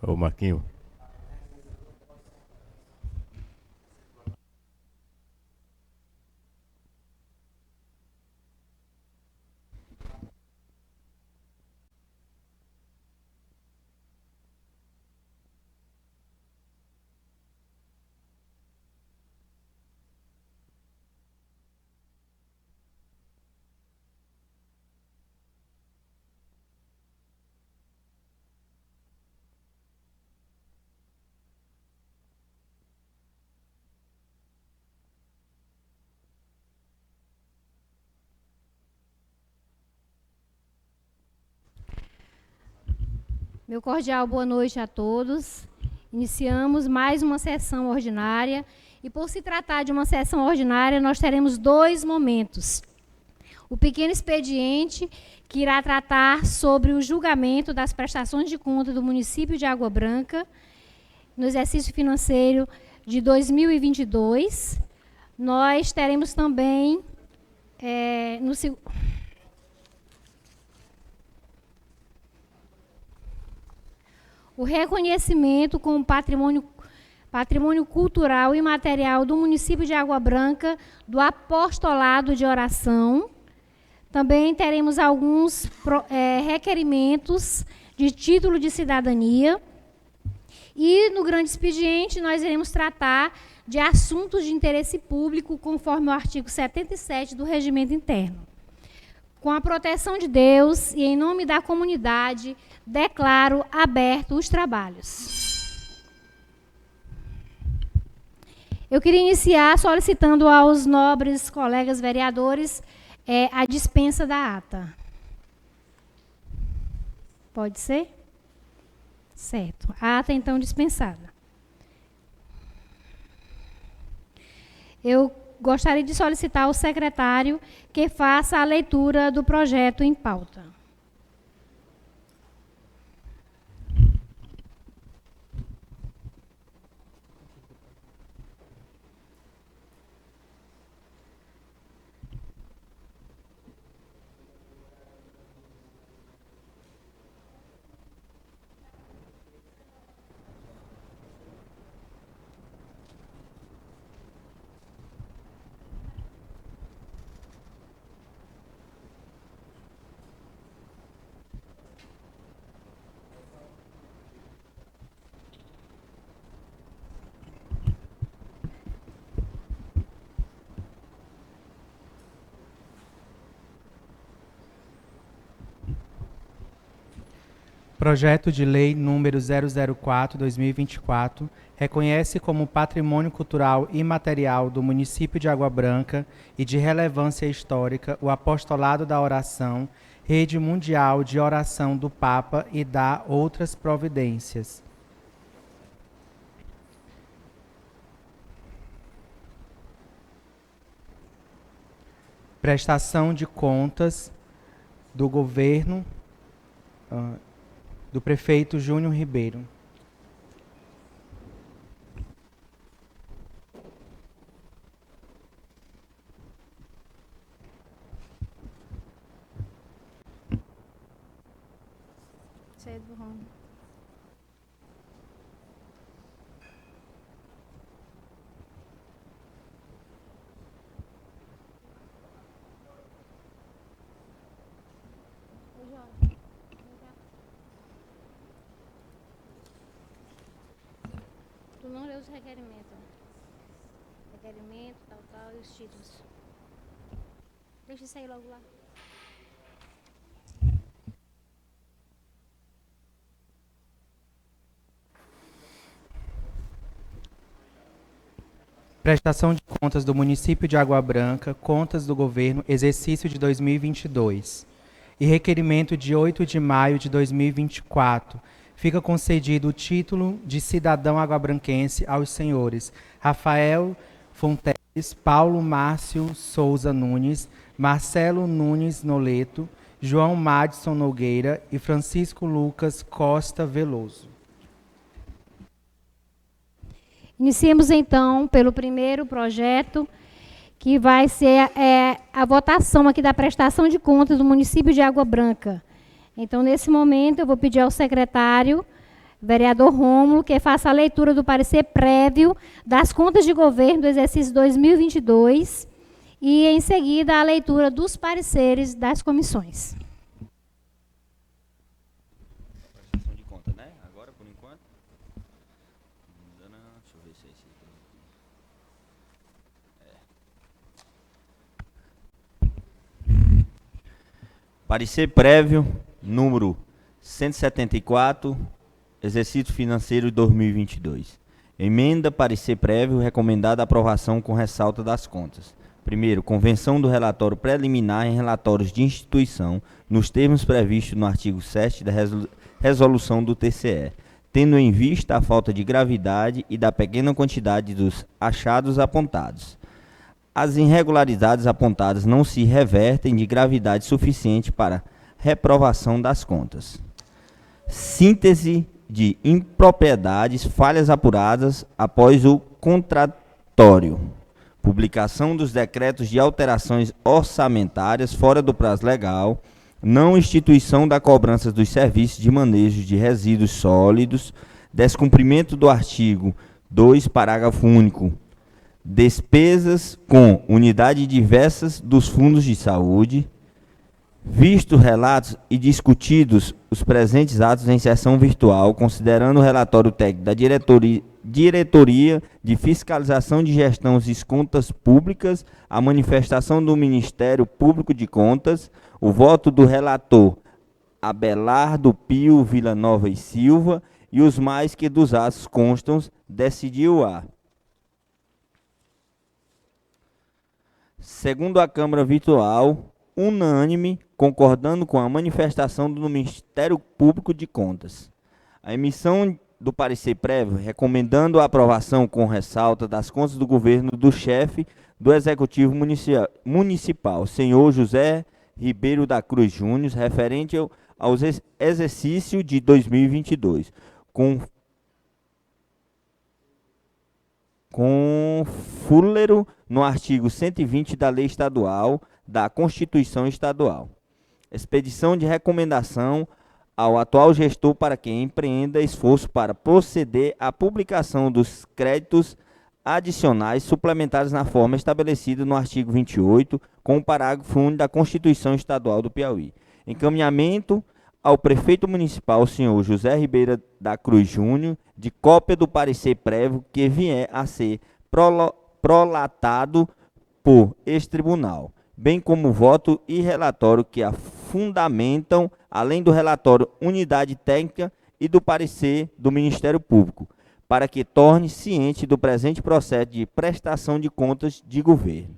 Ô, Marquinho. Meu cordial boa noite a todos. Iniciamos mais uma sessão ordinária e, por se tratar de uma sessão ordinária, nós teremos 2 momentos. O pequeno expediente, que irá tratar sobre o julgamento das prestações de conta do município de Água Branca no exercício financeiro de 2022. Nós teremos também o reconhecimento como patrimônio cultural e material do município de Água Branca, do apostolado de oração. Também teremos alguns requerimentos de título de cidadania. E, no grande expediente, nós iremos tratar de assuntos de interesse público, conforme o artigo 77 do Regimento Interno. Com a proteção de Deus e em nome da comunidade, declaro aberto os trabalhos. Eu queria iniciar solicitando aos nobres colegas vereadores a dispensa da ata. Pode ser? Certo. A ata, então, dispensada. Eu gostaria de solicitar ao secretário que faça a leitura do projeto em pauta. Projeto de Lei número 004/2024 reconhece como patrimônio cultural imaterial do município de Água Branca e de relevância histórica o apostolado da oração, rede mundial de oração do Papa e dá outras providências. Prestação de contas do governo do prefeito Júnior Ribeiro. Tu não leu os requerimentos. Requerimento, tal, e os títulos. Deixa isso aí logo lá. Prestação de contas do município de Água Branca, contas do governo, exercício de 2022. E requerimento de 8 de maio de 2024. Fica concedido o título de cidadão aguabranquense aos senhores Rafael Fonteles, Paulo Márcio Souza Nunes, Marcelo Nunes Noleto, João Madison Nogueira e Francisco Lucas Costa Veloso. Iniciemos, então, pelo primeiro projeto, que vai ser a votação aqui da prestação de contas do município de Água Branca. Então, nesse momento, eu vou pedir ao secretário Vereador Rômulo, que faça a leitura do parecer prévio das contas de governo do exercício 2022 e, em seguida, a leitura dos pareceres das comissões. Prestação de conta, né? Agora, por enquanto. Deixa eu ver se é esse aqui. Parecer prévio, número 174, exercício financeiro 2022. Emenda parecer prévio, recomendada aprovação com ressalta das contas. Primeiro, convenção do relatório preliminar em relatórios de instituição, nos termos previstos no artigo 7 da resolução do TCE, tendo em vista a falta de gravidade e da pequena quantidade dos achados apontados. As irregularidades apontadas não se revertem de gravidade suficiente para reprovação das contas. Síntese de impropriedades, falhas apuradas após o contratório. Publicação dos decretos de alterações orçamentárias fora do prazo legal. Não instituição da cobrança dos serviços de manejo de resíduos sólidos. Descumprimento do artigo 2, parágrafo único. Despesas com unidades diversas dos fundos de saúde. Vistos relatos e discutidos os presentes atos em sessão virtual, considerando o relatório técnico da Diretoria de Fiscalização de Gestão de Contas Públicas, a manifestação do Ministério Público de Contas, o voto do relator Abelardo Pio Villanova e Silva e os mais que dos atos constam, decidiu a. Segundo a Câmara Virtual, unânime, concordando com a manifestação do Ministério Público de Contas. A emissão do parecer prévio, recomendando a aprovação com ressalta das contas do governo do chefe do Executivo Municipal, senhor José Ribeiro da Cruz Júnior, referente ao exercício de 2022, com fúlero no artigo 120 da Lei Estadual da Constituição Estadual. Expedição de recomendação ao atual gestor para que empreenda esforço para proceder à publicação dos créditos adicionais suplementares na forma estabelecida no artigo 28, com o parágrafo único da Constituição Estadual do Piauí. Encaminhamento ao prefeito municipal, senhor José Ribeiro da Cruz Júnior, de cópia do parecer prévio que vier a ser prolatado por este tribunal, bem como voto e relatório que a fundamentam, além do relatório unidade técnica e do parecer do Ministério Público, para que torne ciente do presente processo de prestação de contas de governo.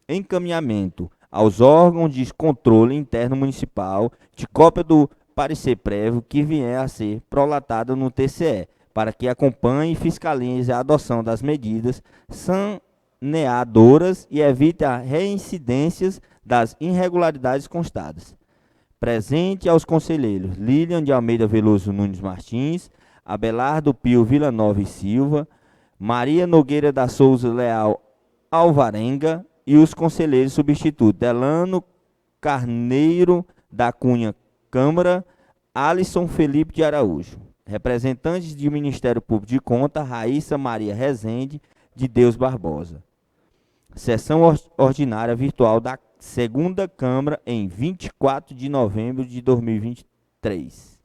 Encaminhamento aos órgãos de controle interno municipal de cópia do parecer prévio que vier a ser prolatado no TCE, para que acompanhe e fiscalize a adoção das medidas saneadoras e evite as reincidências das irregularidades constadas. Presente aos conselheiros Lilian de Almeida Veloso Nunes Martins, Abelardo Pio Villanova e Silva, Maria Nogueira da Souza Leal Alvarenga e os conselheiros substitutos Delano Carneiro da Cunha Câmara, Alisson Felipe de Araújo. Representantes do Ministério Público de Contas, Raíssa Maria Rezende de Deus Barbosa. Sessão ordinária virtual da Segunda Câmara em 24 de novembro de 2023.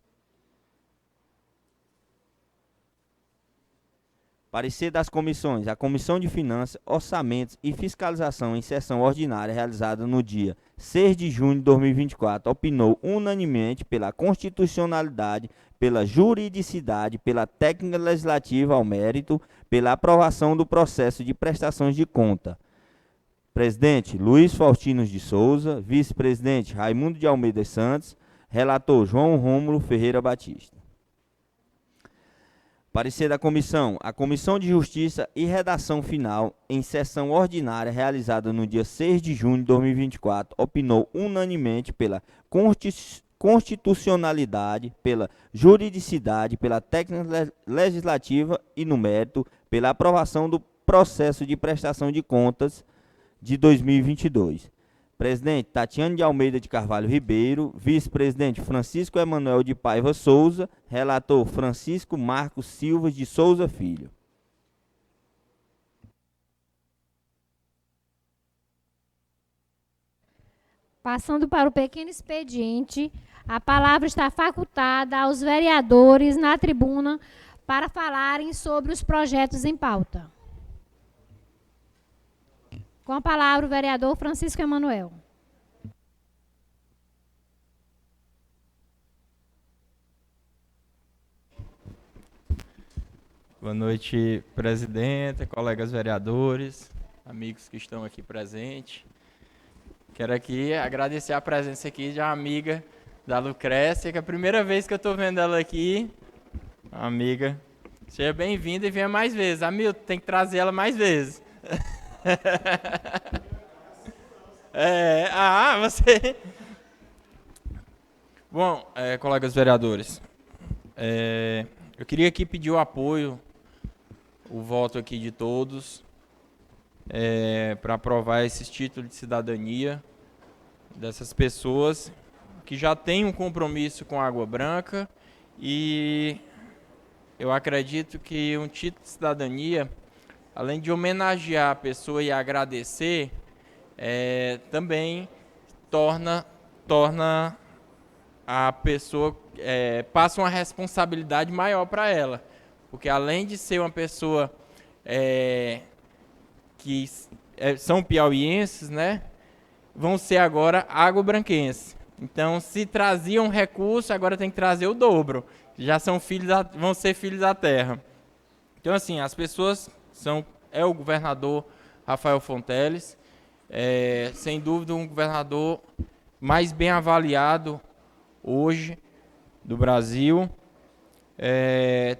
Parecer das comissões. A Comissão de Finanças, Orçamentos e Fiscalização em sessão ordinária realizada no dia 6 de junho de 2024 opinou unanimemente pela constitucionalidade, pela juridicidade, pela técnica legislativa ao mérito, pela aprovação do processo de prestações de conta. Presidente Luiz Faustino de Souza, vice-presidente Raimundo de Almeida Santos, relator João Rômulo Ferreira Batista. Parecer da comissão. A Comissão de Justiça e Redação Final, em sessão ordinária realizada no dia 6 de junho de 2024, opinou unanimemente pela constitucionalidade, pela juridicidade, pela técnica legislativa e no mérito, pela aprovação do processo de prestação de contas de 2022. Presidente, Tatiane de Almeida de Carvalho Ribeiro. Vice-presidente, Francisco Emanuel de Paiva Souza. Relator, Francisco Marcos Silva de Souza Filho. Passando para o pequeno expediente, a palavra está facultada aos vereadores na tribuna para falarem sobre os projetos em pauta. Com a palavra, o vereador Francisco Emanuel. Boa noite, presidenta, colegas vereadores, amigos que estão aqui presentes. Quero aqui agradecer a presença aqui de uma amiga da Lucrécia, que é a primeira vez que eu estou vendo ela aqui. Amiga, seja bem-vinda e venha mais vezes. Hamilton, tem que trazer ela mais vezes. Você... Bom, colegas vereadores, eu queria aqui pedir o apoio, o voto aqui de todos, para aprovar esses títulos de cidadania dessas pessoas que já têm um compromisso com a Água Branca, e eu acredito que um título de cidadania, além de homenagear a pessoa e agradecer, também torna a pessoa, passa uma responsabilidade maior para ela, porque além de ser uma pessoa que são piauienses, né, vão ser agora água-branquenses. Então, se traziam um recurso, agora tem que trazer o dobro. Já são vão ser filhos da terra. Então, assim, as pessoas é o governador Rafael Fonteles, sem dúvida um governador mais bem avaliado hoje do Brasil,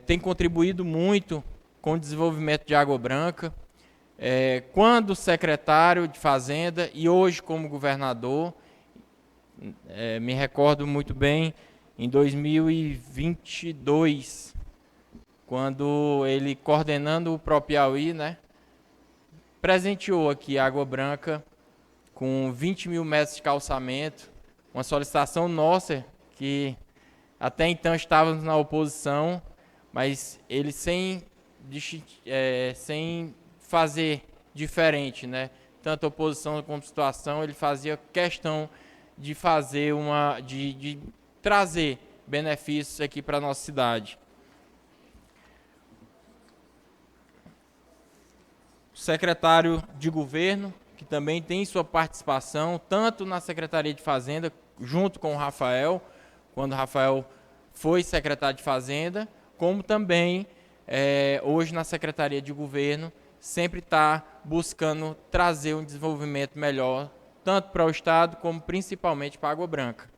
tem contribuído muito com o desenvolvimento de Água Branca, quando secretário de Fazenda e hoje como governador. Me recordo muito bem em 2022, quando ele, coordenando o Propiauí, né, presenteou aqui a Água Branca com 20 mil metros de calçamento, uma solicitação nossa, que até então estávamos na oposição, mas ele sem fazer diferente, né? Tanto oposição como situação, ele fazia questão de fazer de trazer benefícios aqui para a nossa cidade. O secretário de governo, que também tem sua participação, tanto na Secretaria de Fazenda, junto com o Rafael, quando o Rafael foi secretário de Fazenda, como também hoje na Secretaria de Governo, sempre está buscando trazer um desenvolvimento melhor, tanto para o Estado, como principalmente para a Água Branca.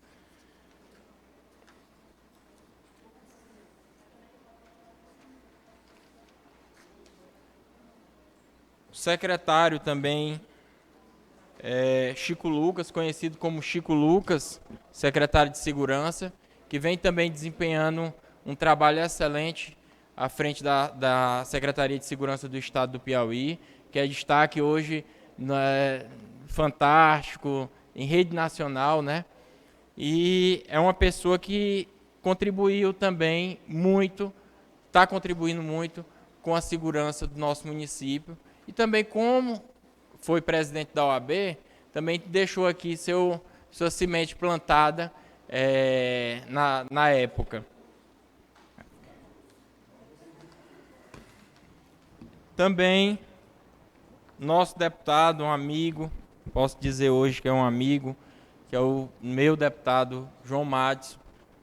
O secretário também, Chico Lucas, conhecido como Chico Lucas, secretário de Segurança, que vem também desempenhando um trabalho excelente à frente da Secretaria de Segurança do Estado do Piauí, que é destaque hoje Fantástico, em rede nacional, né? E é uma pessoa que contribuiu também muito, está contribuindo muito com a segurança do nosso município. E também, como foi presidente da OAB, também deixou aqui sua semente plantada na época. Também, nosso deputado, um amigo, posso dizer hoje que é um amigo, que é o meu deputado João Madison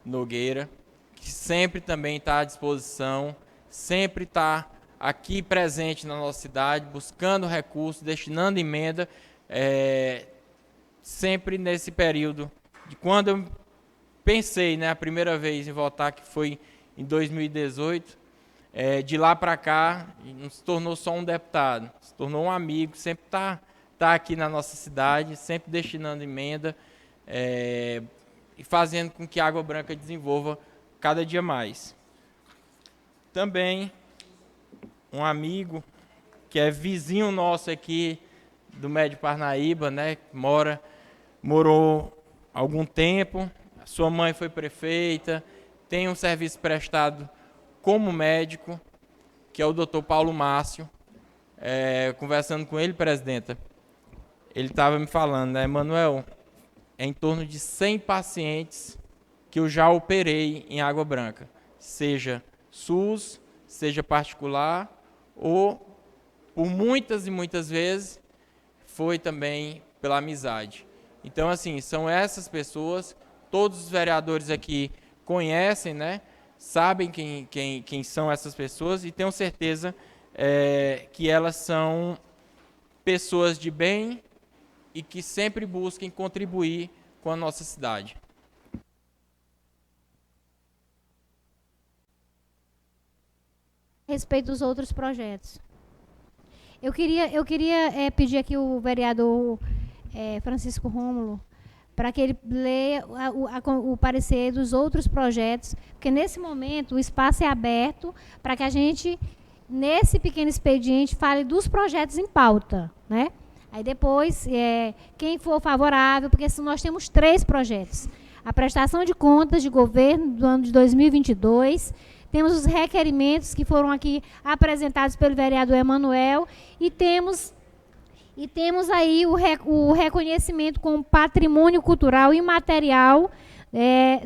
Nogueira, que sempre também está à disposição, sempre está aqui presente na nossa cidade, buscando recursos, destinando emenda, sempre nesse período de quando eu pensei, né, a primeira vez em votar, que foi em 2018, de lá para cá, não se tornou só um deputado, se tornou um amigo, sempre está aqui na nossa cidade, sempre destinando emenda e fazendo com que a Água Branca desenvolva cada dia mais. Também um amigo que é vizinho nosso aqui do Médio Parnaíba, né, que mora morou algum tempo, sua mãe foi prefeita, tem um serviço prestado como médico, que é o Dr. Paulo Márcio. Conversando com ele, presidenta, ele estava me falando, né, Manuel, é em torno de 100 pacientes que eu já operei em Água Branca, seja SUS, seja particular, ou por muitas e muitas vezes foi também pela amizade. Então, assim, são essas pessoas, todos os vereadores aqui conhecem, né, sabem quem são essas pessoas e tenho certeza que elas são pessoas de bem e que sempre busquem contribuir com a nossa cidade. A respeito dos outros projetos. Eu queria pedir aqui o vereador Francisco Rômulo para que ele leia o parecer dos outros projetos, porque nesse momento o espaço é aberto para que a gente, nesse pequeno expediente, fale dos projetos em pauta, né? Aí depois, quem for favorável, porque nós temos 3 projetos. A prestação de contas de governo do ano de 2022, temos os requerimentos que foram aqui apresentados pelo vereador Emanuel e temos aí o reconhecimento como patrimônio cultural imaterial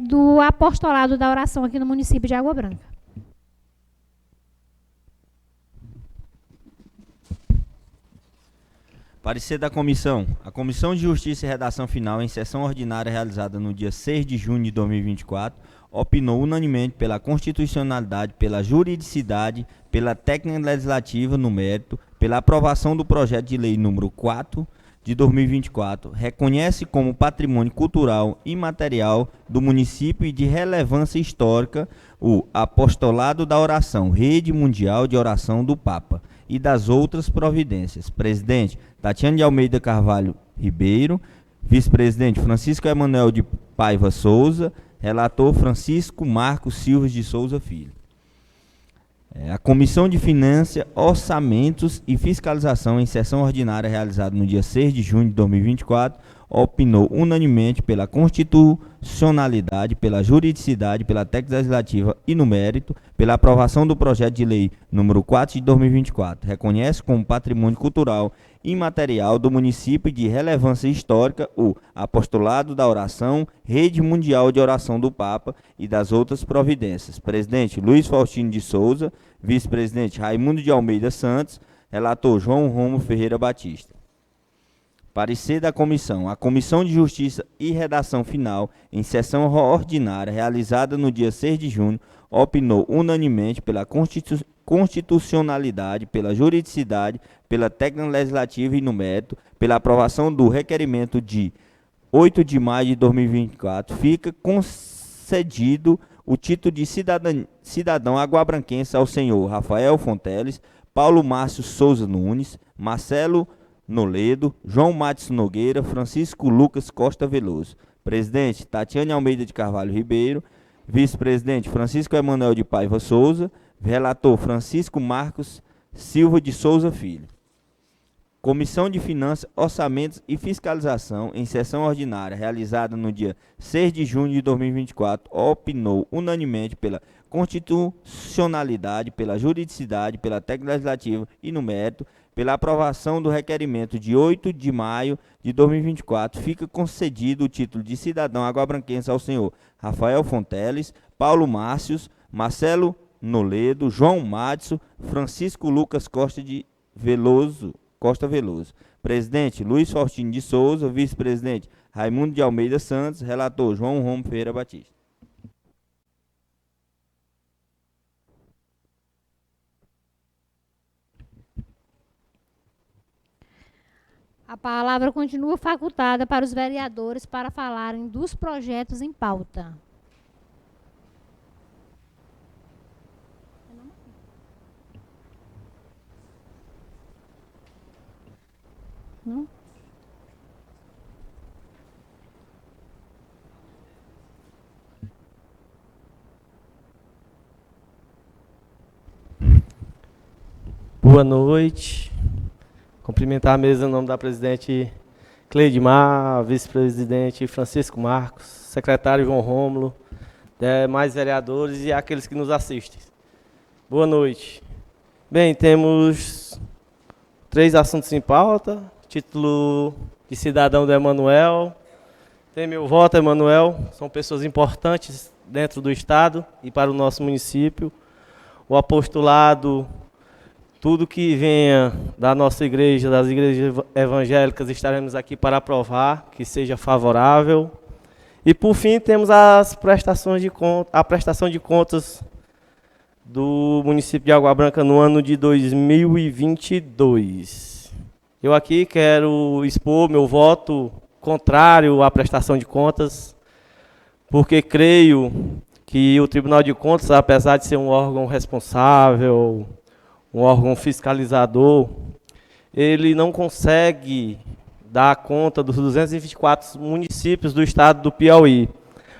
do apostolado da oração aqui no município de Água Branca. Parecer da comissão. A Comissão de Justiça e Redação Final, em sessão ordinária realizada no dia 6 de junho de 2024, opinou unanimemente pela constitucionalidade, pela juridicidade, pela técnica legislativa no mérito, pela aprovação do projeto de lei número 4 de 2024, reconhece como patrimônio cultural imaterial do município e de relevância histórica o apostolado da oração, rede mundial de oração do Papa, e das outras providências. Presidente, Tatiana de Almeida Carvalho Ribeiro. Vice-presidente, Francisco Emanuel de Paiva Souza. Relator, Francisco Marcos Silva de Souza Filho. A Comissão de Finanças, Orçamentos e Fiscalização, em sessão ordinária realizada no dia 6 de junho de 2024, opinou unanimemente pela constitucionalidade, pela juridicidade, pela técnica legislativa e no mérito, pela aprovação do projeto de lei número 4 de 2024. Reconhece como patrimônio cultural imaterial do município de relevância histórica o apostolado da oração, rede mundial de oração do Papa e das outras providências. Presidente, Luiz Faustino de Souza. Vice-presidente, Raimundo de Almeida Santos. Relator, João Romo Ferreira Batista. Parecer da comissão. A Comissão de Justiça e Redação Final, em sessão ordinária realizada no dia 6 de junho, opinou unanimemente pela constitucionalidade, pela juridicidade, pela técnica legislativa e no mérito, pela aprovação do requerimento de 8 de maio de 2024, fica concedido o título de cidadão aguabranquense ao senhor Rafael Fonteles, Paulo Márcio Souza Nunes, Marcelo Noledo, João Matos Nogueira, Francisco Lucas Costa Veloso. Presidente, Tatiana Almeida de Carvalho Ribeiro. Vice-presidente, Francisco Emanuel de Paiva Souza. Relator, Francisco Marcos Silva de Souza Filho. Comissão de Finanças, Orçamentos e Fiscalização, em sessão ordinária realizada no dia 6 de junho de 2024, opinou unanimemente pela constitucionalidade, pela juridicidade, pela técnica legislativa e no mérito, pela aprovação do requerimento de 8 de maio de 2024, fica concedido o título de cidadão aguabranquense ao senhor Rafael Fonteles, Paulo Márcios, Marcelo Noledo, João Madison, Francisco Lucas Costa Veloso. Presidente, Luiz Faustino de Souza. Vice-presidente, Raimundo de Almeida Santos. Relator, João Romo Ferreira Batista. A palavra continua facultada para os vereadores para falarem dos projetos em pauta. Não? Boa noite. Cumprimentar a mesa em nome da presidente Cleidmar, vice-presidente Francisco Marcos, secretário João Rômulo, demais vereadores e aqueles que nos assistem. Boa noite. Bem, temos 3 assuntos em pauta. Título de cidadão do Emanuel. Tem meu voto, Emanuel. São pessoas importantes dentro do Estado e para o nosso município. O apostolado, tudo que venha da nossa igreja, das igrejas evangélicas, estaremos aqui para aprovar, que seja favorável. E, por fim, temos a prestação de contas do município de Água Branca no ano de 2022. Eu aqui quero expor meu voto contrário à prestação de contas, porque creio que o Tribunal de Contas, apesar de ser um órgão responsável, um órgão fiscalizador, ele não consegue dar conta dos 224 municípios do estado do Piauí.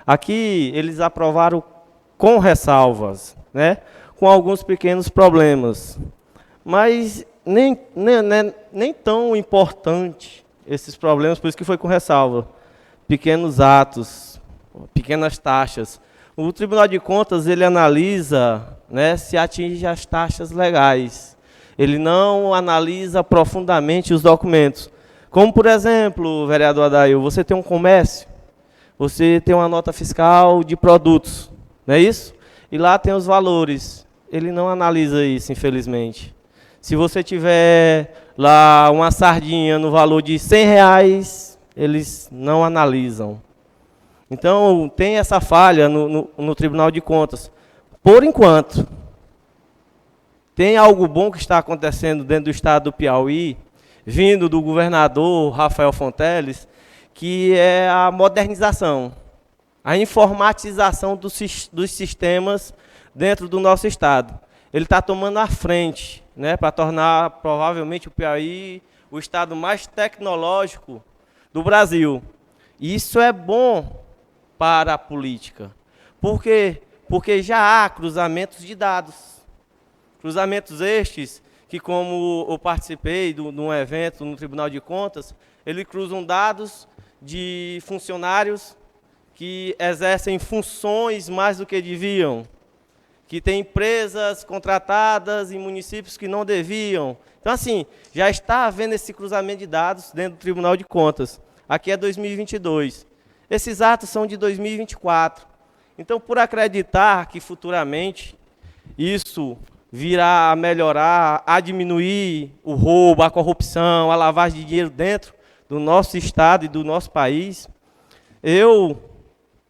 Aqui eles aprovaram com ressalvas, né, com alguns pequenos problemas, mas nem tão importante esses problemas, por isso que foi com ressalva. Pequenos atos, pequenas taxas. O Tribunal de Contas, ele analisa, né, se atinge as taxas legais. Ele não analisa profundamente os documentos. Como, por exemplo, vereador Adail, você tem um comércio, você tem uma nota fiscal de produtos, não é isso? E lá tem os valores. Ele não analisa isso, infelizmente. Se você tiver lá uma sardinha no valor de R$100, eles não analisam. Então, tem essa falha no Tribunal de Contas. Por enquanto, tem algo bom que está acontecendo dentro do estado do Piauí, vindo do governador Rafael Fonteles, que é a modernização, a informatização dos sistemas dentro do nosso estado. Ele está tomando a frente, né, para tornar provavelmente o Piauí o estado mais tecnológico do Brasil. E isso é bom para a política. Por quê? Porque já há cruzamentos de dados. Cruzamentos estes que, como eu participei de um evento no Tribunal de Contas, eles cruzam dados de funcionários que exercem funções mais do que deviam, que tem empresas contratadas em municípios que não deviam. Então, assim, já está havendo esse cruzamento de dados dentro do Tribunal de Contas. Aqui é 2022. Esses atos são de 2024. Então, por acreditar que futuramente isso virá a melhorar, a diminuir o roubo, a corrupção, a lavagem de dinheiro dentro do nosso estado e do nosso país, eu,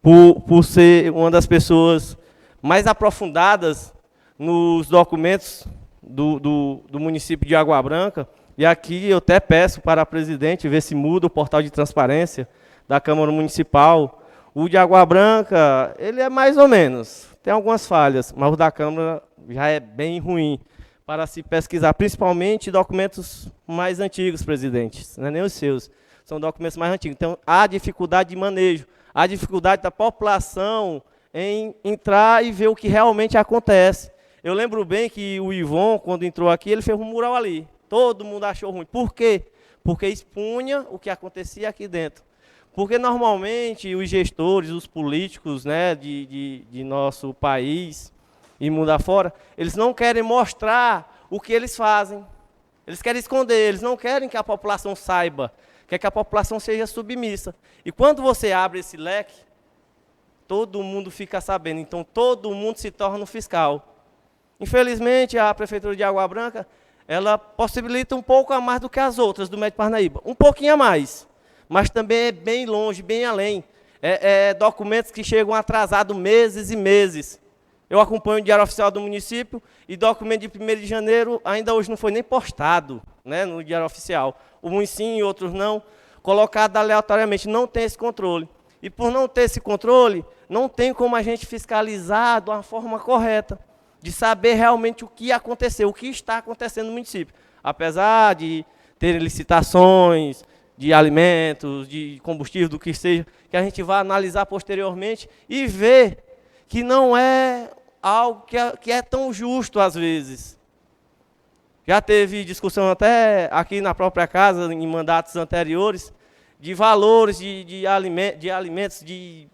por ser uma das pessoas mais aprofundadas nos documentos do município de Água Branca, e aqui eu até peço para a presidente ver se muda o portal de transparência da Câmara Municipal. O de Água Branca, ele é mais ou menos, tem algumas falhas, mas o da Câmara já é bem ruim para se pesquisar, principalmente documentos mais antigos, presidente, não é nem os seus, são documentos mais antigos. Então, há dificuldade de manejo, há dificuldade da população em entrar e ver o que realmente acontece. Eu lembro bem que o Ivon, quando entrou aqui, ele fez um mural ali. Todo mundo achou ruim. Por quê? Porque expunha o que acontecia aqui dentro. Porque, normalmente, os gestores, os políticos, né, de nosso país e mundo afora, eles não querem mostrar o que eles fazem. Eles querem esconder, eles não querem que a população saiba, quer que a população seja submissa. E quando você abre esse leque, todo mundo fica sabendo. Então, todo mundo se torna um fiscal. Infelizmente, a Prefeitura de Água Branca, ela possibilita um pouco a mais do que as outras do Médio Parnaíba. Um pouquinho a mais, mas também é bem longe, bem além. Documentos que chegam atrasados meses e meses. Eu acompanho o Diário Oficial do município e documento de 1º de janeiro ainda hoje não foi nem postado, né, no Diário Oficial. Uns sim e outros não, colocado aleatoriamente, não tem esse controle. E por não ter esse controle, não tem como a gente fiscalizar de uma forma correta, de saber realmente o que aconteceu, o que está acontecendo no município. Apesar de ter licitações de alimentos, de combustível, do que seja, que a gente vai analisar posteriormente e ver que não é algo que é tão justo às vezes. Já teve discussão até aqui na própria casa, em mandatos anteriores, de valores, de alimentos, de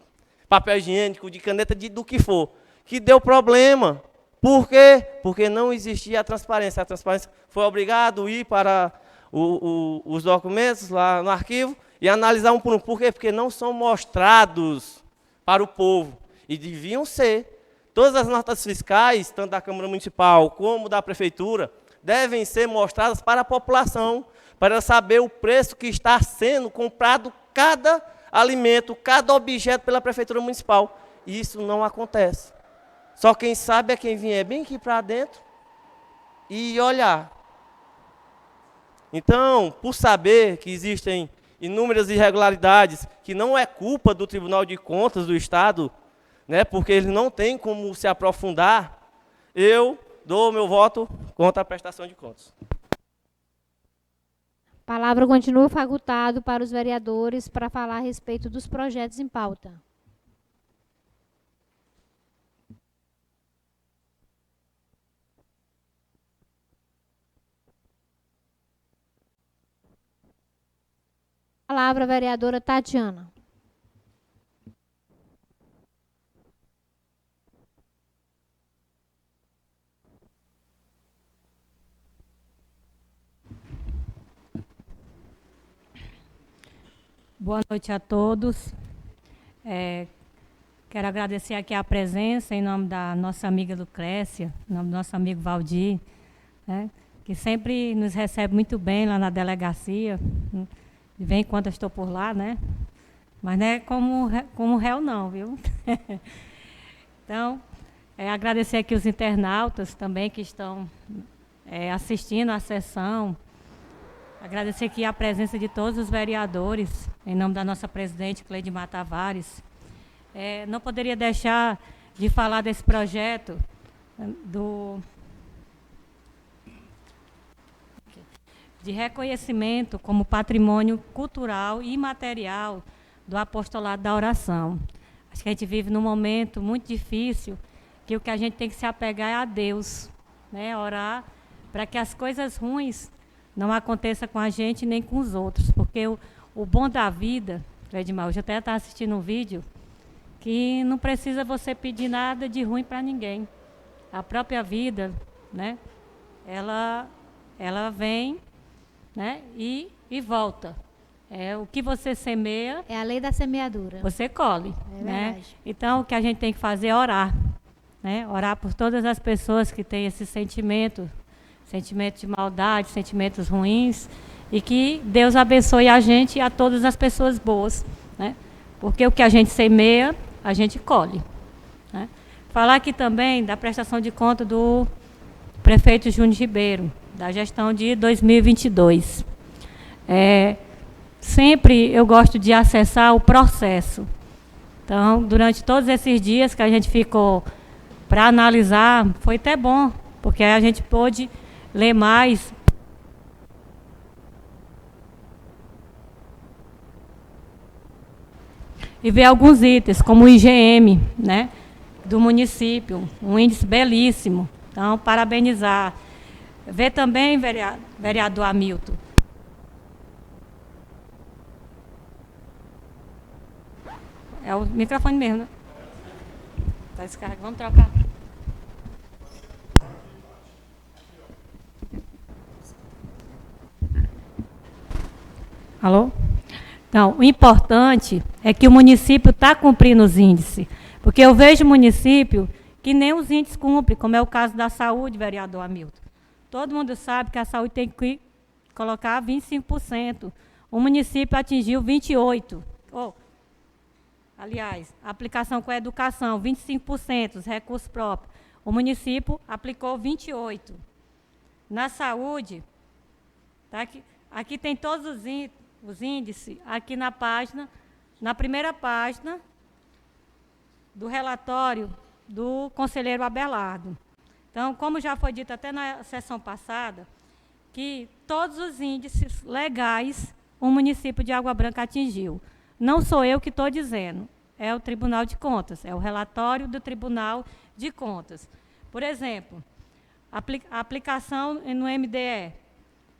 papel higiênico, de caneta, do que for, que deu problema. Por quê? Porque não existia a transparência. A transparência foi obrigado a ir para os documentos lá no arquivo e analisar um por um. Por quê? Porque não são mostrados para o povo. E deviam ser. Todas as notas fiscais, tanto da Câmara Municipal como da Prefeitura, devem ser mostradas para a população, para saber o preço que está sendo comprado cada alimento, cada objeto pela Prefeitura Municipal. E isso não acontece. Só quem sabe é quem vier bem aqui para dentro e olhar. Então, por saber que existem inúmeras irregularidades, que não é culpa do Tribunal de Contas do Estado, né, porque ele não tem como se aprofundar, eu dou meu voto contra a prestação de contas. A palavra continua facultado para os vereadores para falar a respeito dos projetos em pauta. Palavra, vereadora Tatiana. Boa noite a todos. Quero agradecer aqui a presença em nome da nossa amiga Lucrécia, em nome do nosso amigo Valdir, né, que sempre nos recebe muito bem lá na delegacia, e vem enquanto eu estou por lá, né? Mas não é como réu não, viu? Então, agradecer aqui os internautas também que estão assistindo a sessão. Agradecer aqui a presença de todos os vereadores, em nome da nossa presidente, Cleidimar Tavares. Não poderia deixar de falar desse projeto de reconhecimento como patrimônio cultural e imaterial do apostolado da oração. Acho que a gente vive num momento muito difícil, que o que a gente tem que se apegar é a Deus, né? Orar para que as coisas ruins não aconteça com a gente nem com os outros, porque o bom da vida, Cleidimar, hoje eu até estava assistindo um vídeo, que não precisa você pedir nada de ruim para ninguém. A própria vida, né, ela vem, né, e volta. O que você semeia... É a lei da semeadura. Você colhe. É né? verdade. Então, o que a gente tem que fazer é orar. Né? Orar por todas as pessoas que têm esse sentimento de maldade, sentimentos ruins, e que Deus abençoe a gente e a todas as pessoas boas, né? Porque o que a gente semeia, a gente colhe, né? Falar aqui também da prestação de conta do prefeito Júnior Ribeiro, da gestão de 2022. Sempre eu gosto de acessar o processo. Então, durante todos esses dias que a gente ficou para analisar, foi até bom, porque a gente pôde ler mais. E ver alguns itens, como o IGM, né, do município, um índice belíssimo. Então, parabenizar. Ver também, vereador Hamilton. É o microfone mesmo, né? Tá descarregado. Vamos trocar. Alô? Então, o importante é que o município está cumprindo os índices. Porque eu vejo município que nem os índices cumprem, como é o caso da saúde, vereador Hamilton. Todo mundo sabe que a saúde tem que colocar 25%. O município atingiu 28%. Aliás, a aplicação com a educação, 25%, os recursos próprios. O município aplicou 28%. Na saúde, tá aqui tem todos os índices, aqui na página, na primeira página do relatório do conselheiro Abelardo. Então, como já foi dito até na sessão passada, que todos os índices legais o município de Água Branca atingiu. Não sou eu que estou dizendo, é o Tribunal de Contas, é o relatório do Tribunal de Contas. Por exemplo, a aplicação no MDE,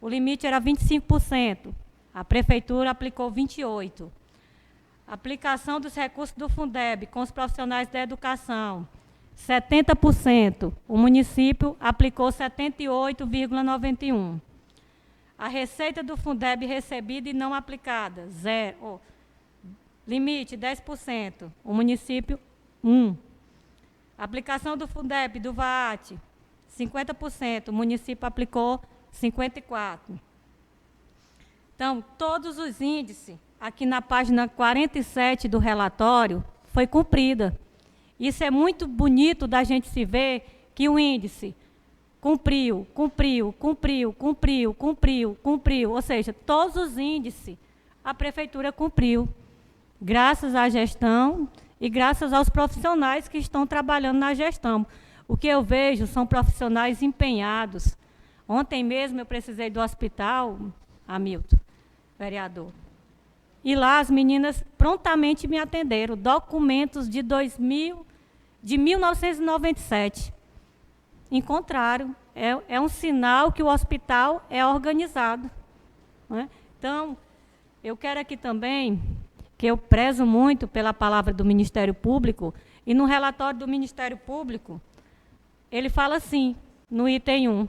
o limite era 25%. A Prefeitura aplicou 28. Aplicação dos recursos do Fundeb com os profissionais da educação, 70%. O município aplicou 78,91%. A receita do Fundeb recebida e não aplicada, 0. Limite, 10%. O município, 1%. Aplicação do Fundeb, do VAT, 50%. O município aplicou 54%. Então, todos os índices, aqui na página 47 do relatório, foi cumprida. Isso é muito bonito da gente se ver que o índice cumpriu. Ou seja, todos os índices a Prefeitura cumpriu, graças à gestão e graças aos profissionais que estão trabalhando na gestão. O que eu vejo são profissionais empenhados. Ontem mesmo eu precisei do hospital, Hamilton, vereador. E lá as meninas prontamente me atenderam, documentos de 1997. Encontraram. É um sinal que o hospital é organizado. Não é? Então, eu quero aqui também, que eu prezo muito pela palavra do Ministério Público, e no relatório do Ministério Público, ele fala assim, no item 1,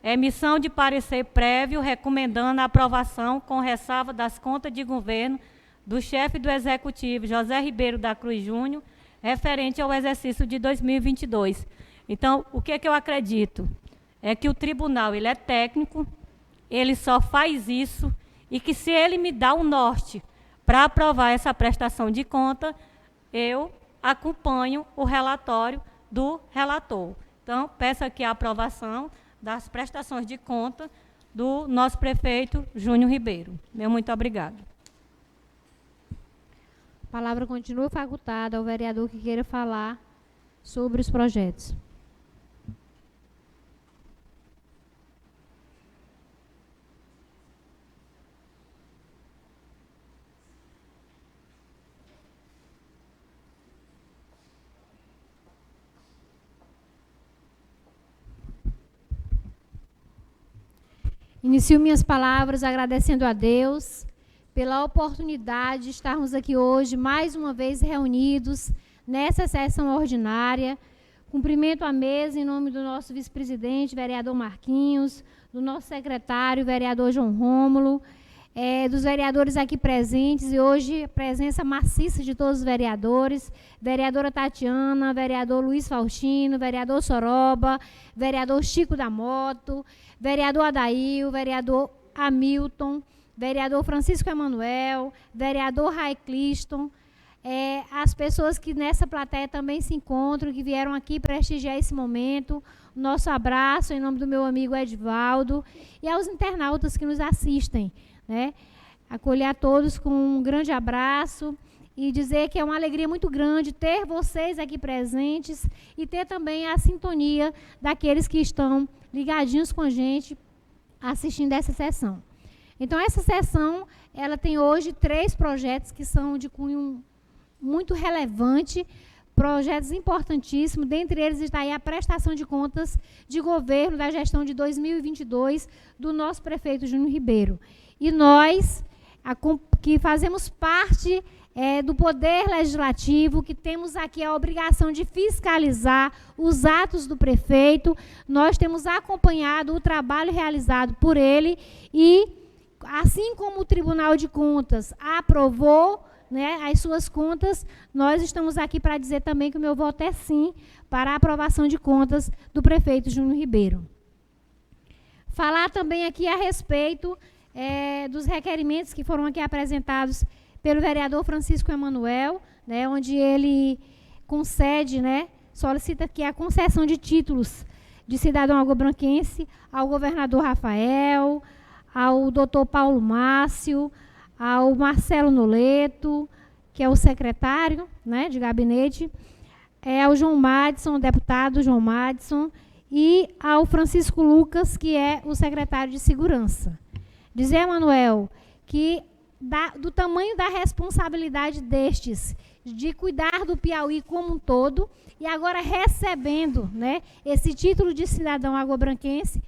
emissão de parecer prévio recomendando a aprovação com ressalva das contas de governo do chefe do Executivo, José Ribeiro da Cruz Júnior, referente ao exercício de 2022. Então, o que é que eu acredito? É que o tribunal ele é técnico, ele só faz isso, e que se ele me dá um norte para aprovar essa prestação de conta, eu acompanho o relatório do relator. Então, peço aqui a aprovação das prestações de conta do nosso prefeito Júnior Ribeiro. Meu muito obrigado. A palavra continua facultada ao vereador que queira falar sobre os projetos. Inicio minhas palavras agradecendo a Deus pela oportunidade de estarmos aqui hoje, mais uma vez reunidos nessa sessão ordinária. Cumprimento a mesa em nome do nosso vice-presidente, vereador Marquinhos, do nosso secretário, vereador João Rômulo, dos vereadores aqui presentes, e hoje a presença maciça de todos os vereadores, vereadora Tatiana, vereador Luiz Faustino, vereador Soroba, vereador Chico da Moto, vereador Adail, vereador Hamilton, vereador Francisco Emanuel, vereador Ray Cliston, as pessoas que nessa plateia também se encontram, que vieram aqui prestigiar esse momento, o nosso abraço em nome do meu amigo Edvaldo, e aos internautas que nos assistem, né? Acolher a todos com um grande abraço e dizer que é uma alegria muito grande ter vocês aqui presentes e ter também a sintonia daqueles que estão ligadinhos com a gente assistindo essa sessão. Então, essa sessão, ela tem hoje 3 projetos que são de cunho muito relevante, projetos importantíssimos, dentre eles está aí a prestação de contas de governo da gestão de 2022 do nosso prefeito Júnior Ribeiro. E nós, que fazemos parte do Poder Legislativo, que temos aqui a obrigação de fiscalizar os atos do prefeito, nós temos acompanhado o trabalho realizado por ele e, assim como o Tribunal de Contas aprovou, né, as suas contas, nós estamos aqui para dizer também que o meu voto é sim para a aprovação de contas do prefeito Júnior Ribeiro. Falar também aqui a respeito dos requerimentos que foram aqui apresentados pelo vereador Francisco Emanuel, né, onde ele concede, né, solicita aqui a concessão de títulos de cidadão agobranquense ao governador Rafael, ao doutor Paulo Márcio, ao Marcelo Noleto, que é o secretário, né, de gabinete, ao João Madison, deputado João Madison, e ao Francisco Lucas, que é o secretário de Segurança. Dizer, Emanuel, que do tamanho da responsabilidade destes, de cuidar do Piauí como um todo, e agora recebendo, né, esse título de cidadão agobranquense,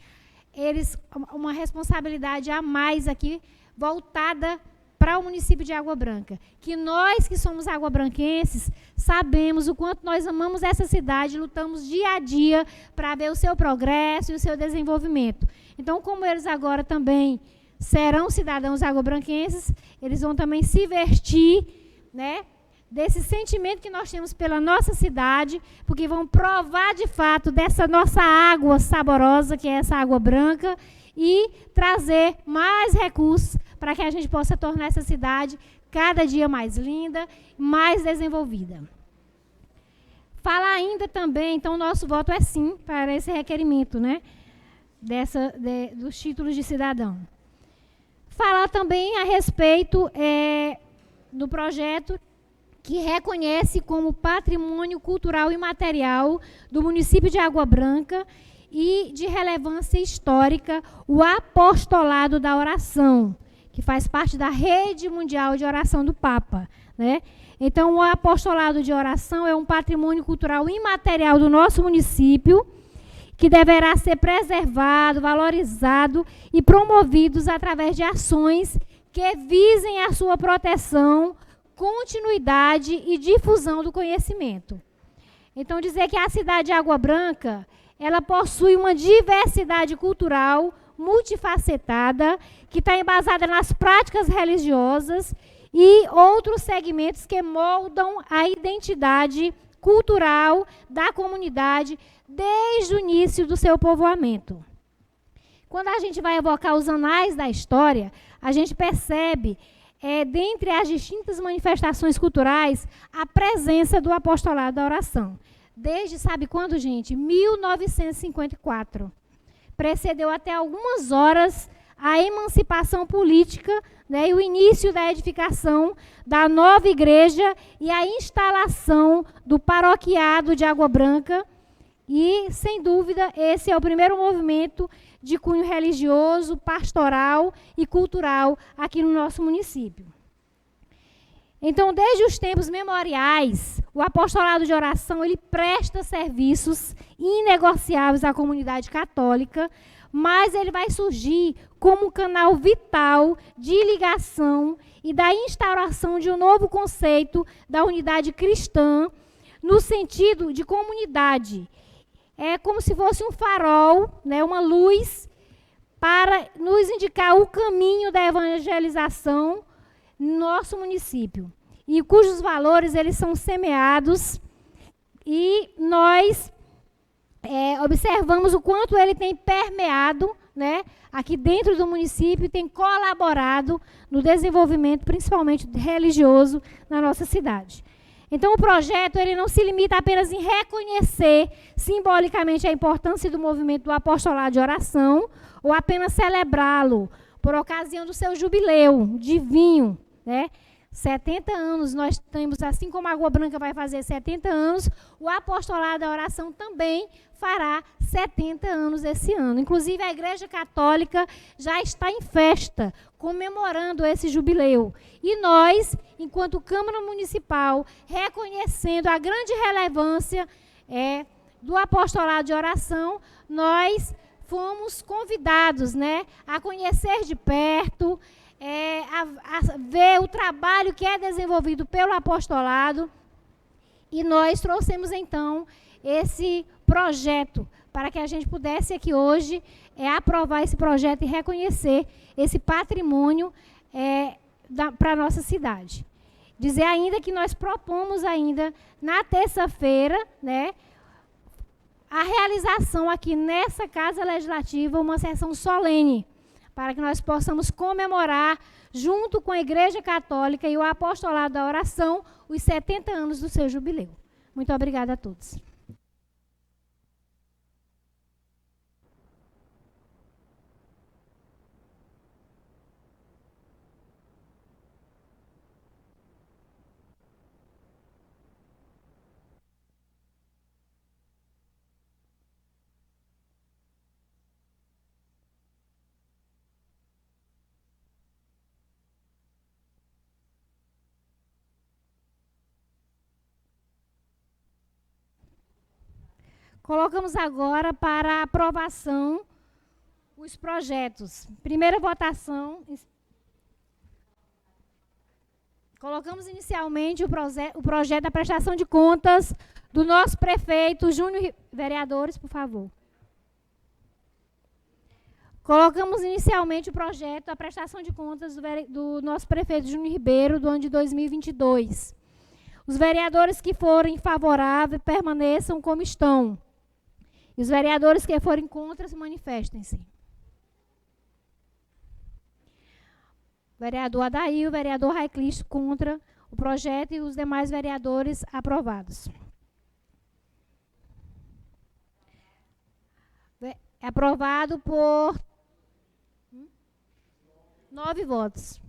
eles uma responsabilidade a mais aqui voltada para o município de Água Branca. Que nós que somos aguabranquenses sabemos o quanto nós amamos essa cidade, lutamos dia a dia para ver o seu progresso e o seu desenvolvimento. Então, como eles agora também serão cidadãos aguabranquenses, eles vão também se vestir, né, desse sentimento que nós temos pela nossa cidade, porque vão provar de fato dessa nossa água saborosa, que é essa água branca, e trazer mais recursos para que a gente possa tornar essa cidade cada dia mais linda, mais desenvolvida. Falar ainda também, então, nosso voto é sim para esse requerimento, né, dos títulos de cidadão. Falar também a respeito do projeto que reconhece como patrimônio cultural imaterial do município de Água Branca e de relevância histórica o apostolado da oração, que faz parte da rede mundial de oração do Papa, né? Então, o apostolado de oração é um patrimônio cultural imaterial do nosso município, que deverá ser preservado, valorizado e promovido através de ações que visem a sua proteção, continuidade e difusão do conhecimento. Então, dizer que a cidade de Água Branca, ela possui uma diversidade cultural multifacetada, que está embasada nas práticas religiosas e outros segmentos que moldam a identidade cultural da comunidade desde o início do seu povoamento. Quando a gente vai evocar os anais da história, a gente percebe, dentre as distintas manifestações culturais, a presença do apostolado da oração. Desde, sabe quando, gente? 1954. Precedeu até algumas horas a emancipação política, né, e o início da edificação da nova igreja e a instalação do paroquiado de Água Branca. E, sem dúvida, esse é o primeiro movimento de cunho religioso, pastoral e cultural aqui no nosso município. Então, desde os tempos memoriais, o apostolado de oração ele presta serviços inegociáveis à comunidade católica, mas ele vai surgir como um canal vital de ligação e da instauração de um novo conceito da unidade cristã no sentido de comunidade. É como se fosse um farol, né, uma luz, para nos indicar o caminho da evangelização no nosso município, e cujos valores eles são semeados, e nós observamos o quanto ele tem permeado, né, aqui dentro do município, e tem colaborado no desenvolvimento, principalmente religioso, na nossa cidade. Então, o projeto ele não se limita apenas em reconhecer simbolicamente a importância do movimento do apostolado de oração, ou apenas celebrá-lo por ocasião do seu jubileu divino, né? 70 anos nós temos, assim como a Água Branca vai fazer 70 anos, o apostolado da oração também fará 70 anos esse ano. Inclusive, a Igreja Católica já está em festa, comemorando esse jubileu. E nós, enquanto Câmara Municipal, reconhecendo a grande relevância do apostolado de oração, nós fomos convidados, né, a conhecer de perto, a ver o trabalho que é desenvolvido pelo apostolado, e nós trouxemos, então, esse projeto para que a gente pudesse aqui hoje aprovar esse projeto e reconhecer esse patrimônio para a nossa cidade. Dizer ainda que nós propomos ainda, na terça-feira, né, a realização aqui nessa Casa Legislativa, uma sessão solene, para que nós possamos comemorar, junto com a Igreja Católica e o apostolado da oração, os 70 anos do seu jubileu. Muito obrigada a todos. Colocamos agora para aprovação os projetos. Primeira votação, Colocamos inicialmente o projeto da prestação de contas do nosso prefeito Júnior... Vereadores, por favor. Colocamos inicialmente o projeto da prestação de contas do nosso prefeito Júnior Ribeiro do ano de 2022. Os vereadores que forem favoráveis permaneçam como estão. E os vereadores que forem contra se manifestem-se. Vereador Adair, o vereador Raiclisto contra o projeto e os demais vereadores aprovados. É aprovado por 9 votos.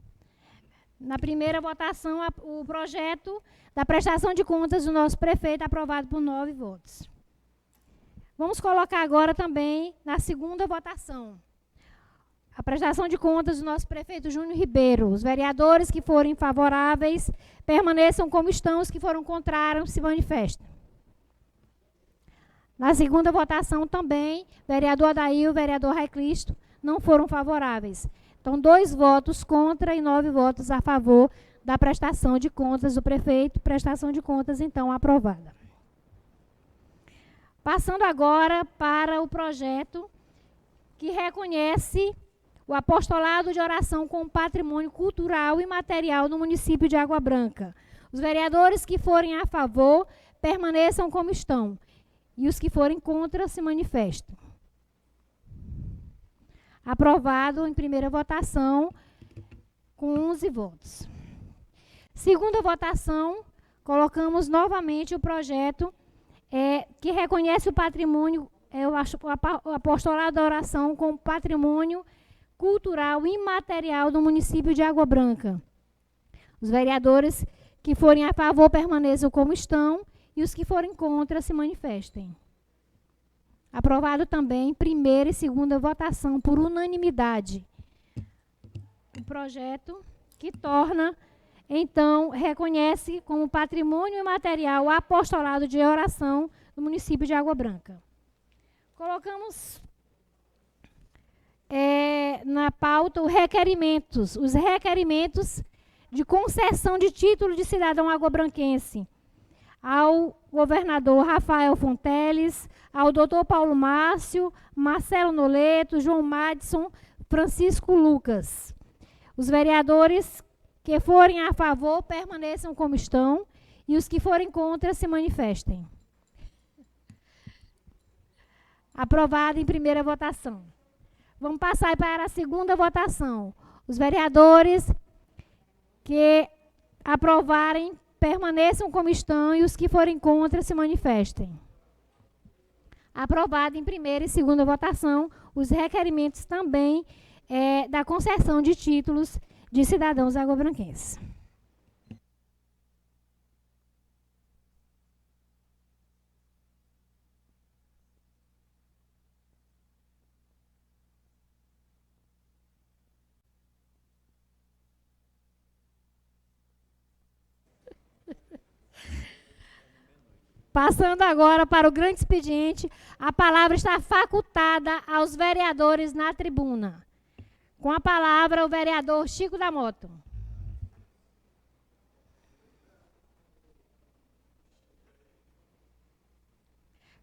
Na primeira votação, o projeto da prestação de contas do nosso prefeito é aprovado por 9 votos. Vamos colocar agora também na segunda votação a prestação de contas do nosso prefeito Júnior Ribeiro. Os vereadores que forem favoráveis permaneçam como estão, os que foram contrários se manifestem. Na segunda votação também, vereador Adair e o vereador Raiclisto não foram favoráveis. Então, 2 votos contra e 9 votos a favor da prestação de contas do prefeito. Prestação de contas, então, aprovada. Passando agora para o projeto que reconhece o apostolado de oração como patrimônio cultural e material no município de Água Branca. Os vereadores que forem a favor permaneçam como estão. E os que forem contra se manifestem. Aprovado em primeira votação, com 11 votos. Segunda votação, colocamos novamente o projeto que reconhece o patrimônio, o apostolado da oração como patrimônio cultural imaterial do município de Água Branca. Os vereadores que forem a favor permaneçam como estão e os que forem contra se manifestem. Aprovado também primeira e segunda votação por unanimidade. O projeto que torna, então, reconhece como patrimônio imaterial o apostolado de oração do município de Água Branca. Colocamos na pauta os requerimentos de concessão de título de cidadão água-branquense ao governador Rafael Fonteles, ao doutor Paulo Márcio, Marcelo Noleto, João Madison, Francisco Lucas. Os vereadores que forem a favor permaneçam como estão e os que forem contra se manifestem. Aprovado em primeira votação. Vamos passar para a segunda votação. Os vereadores que aprovarem permaneçam como estão e os que forem contra se manifestem. Aprovado em primeira e segunda votação os requerimentos também da concessão de títulos de cidadãos água-branquenses. Passando agora para o grande expediente, a palavra está facultada aos vereadores na tribuna. Com a palavra, o vereador Chico da Moto.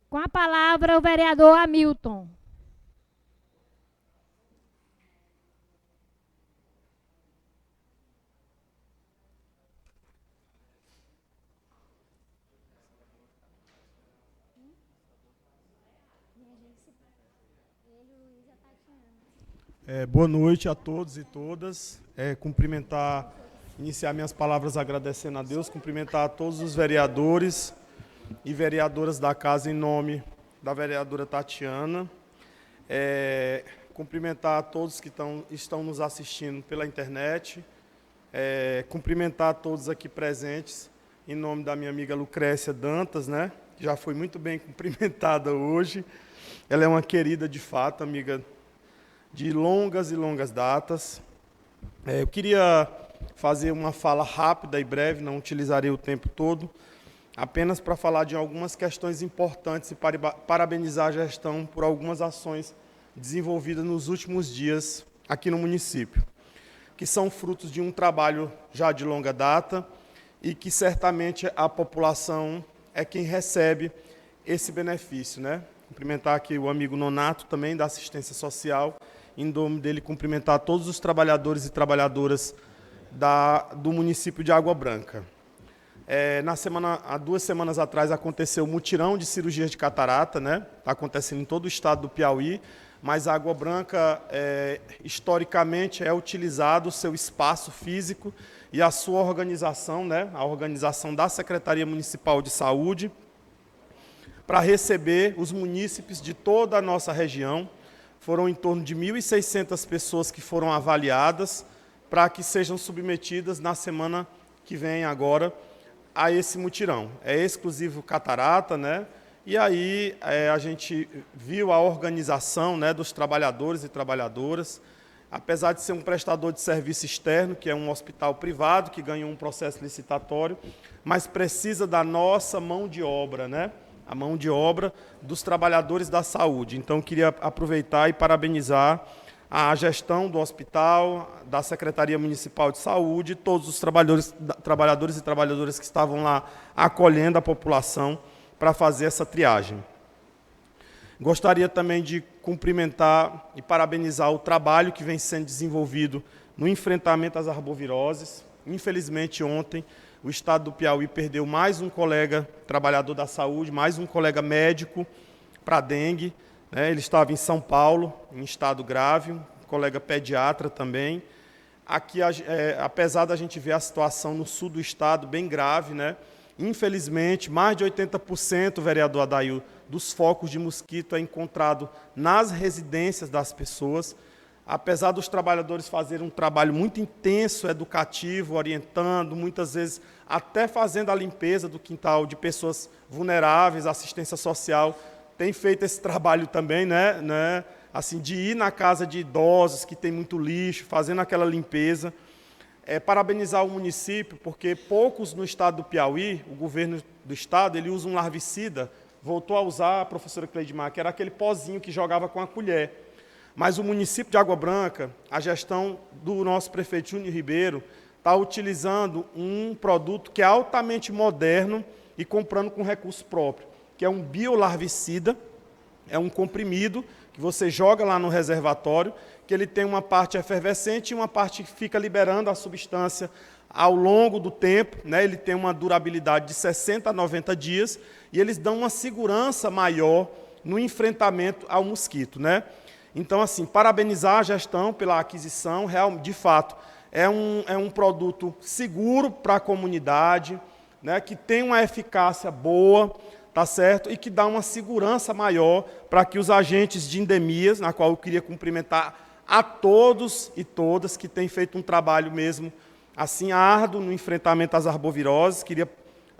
Com a palavra, o vereador Hamilton. Boa noite a todos e todas. Iniciar minhas palavras agradecendo a Deus, cumprimentar a todos os vereadores e vereadoras da casa em nome da vereadora Tatiana. Cumprimentar a todos que estão nos assistindo pela internet. Cumprimentar a todos aqui presentes em nome da minha amiga Lucrécia Dantas, né? Que já foi muito bem cumprimentada hoje. Ela é uma querida de fato, amiga de longas e longas datas. Eu queria fazer uma fala rápida e breve, não utilizarei o tempo todo, apenas para falar de algumas questões importantes e parabenizar a gestão por algumas ações desenvolvidas nos últimos dias aqui no município. que são frutos de um trabalho já de longa data e que certamente a população é quem recebe esse benefício, né? Cumprimentar aqui o amigo Nonato, também da assistência social, em nome dele cumprimentar todos os trabalhadores e trabalhadoras do município de Água Branca. Há 2 semanas atrás aconteceu o mutirão de cirurgias de catarata, né? Está acontecendo em todo o estado do Piauí, mas a Água Branca, historicamente, é utilizado o seu espaço físico e a sua organização, né? A organização da Secretaria Municipal de Saúde, para receber os munícipes de toda a nossa região. Foram em torno de 1.600 pessoas que foram avaliadas para que sejam submetidas na semana que vem agora a esse mutirão. É exclusivo catarata, né? E aí a gente viu a organização, né, dos trabalhadores e trabalhadoras. Apesar de ser um prestador de serviço externo, que é um hospital privado, que ganhou um processo licitatório, mas precisa da nossa mão de obra, né? A mão de obra dos trabalhadores da saúde. Então, queria aproveitar e parabenizar a gestão do hospital, da Secretaria Municipal de Saúde, todos os trabalhadores e trabalhadoras que estavam lá acolhendo a população para fazer essa triagem. Gostaria também de cumprimentar e parabenizar o trabalho que vem sendo desenvolvido no enfrentamento às arboviroses. Infelizmente, ontem, o estado do Piauí perdeu mais um colega trabalhador da saúde, mais um colega médico para dengue. Ele estava em São Paulo, em estado grave, um colega pediatra também. Aqui, apesar da gente ver a situação no sul do estado bem grave, né? Infelizmente, mais de 80%, vereador Adail, dos focos de mosquito é encontrado nas residências das pessoas. Apesar dos trabalhadores fazerem um trabalho muito intenso, educativo, orientando, muitas vezes até fazendo a limpeza do quintal de pessoas vulneráveis, assistência social, tem feito esse trabalho também, né? Assim, de ir na casa de idosos que tem muito lixo, fazendo aquela limpeza. Parabenizar o município, porque poucos no estado do Piauí, o governo do estado, ele usa um larvicida, voltou a usar, a professora Cleidmar, que era aquele pozinho que jogava com a colher. Mas o município de Água Branca, a gestão do nosso prefeito Júnior Ribeiro, está utilizando um produto que é altamente moderno e comprando com recurso próprio, que é um biolarvicida, é um comprimido que você joga lá no reservatório, que ele tem uma parte efervescente e uma parte que fica liberando a substância ao longo do tempo, né? Ele tem uma durabilidade de 60 a 90 dias e eles dão uma segurança maior no enfrentamento ao mosquito, né? Então, assim, parabenizar a gestão pela aquisição, de fato, é um produto seguro para a comunidade, né, que tem uma eficácia boa, tá certo? E que dá uma segurança maior para que os agentes de endemias, na qual eu queria cumprimentar a todos e todas que têm feito um trabalho mesmo assim árduo no enfrentamento às arboviroses. Queria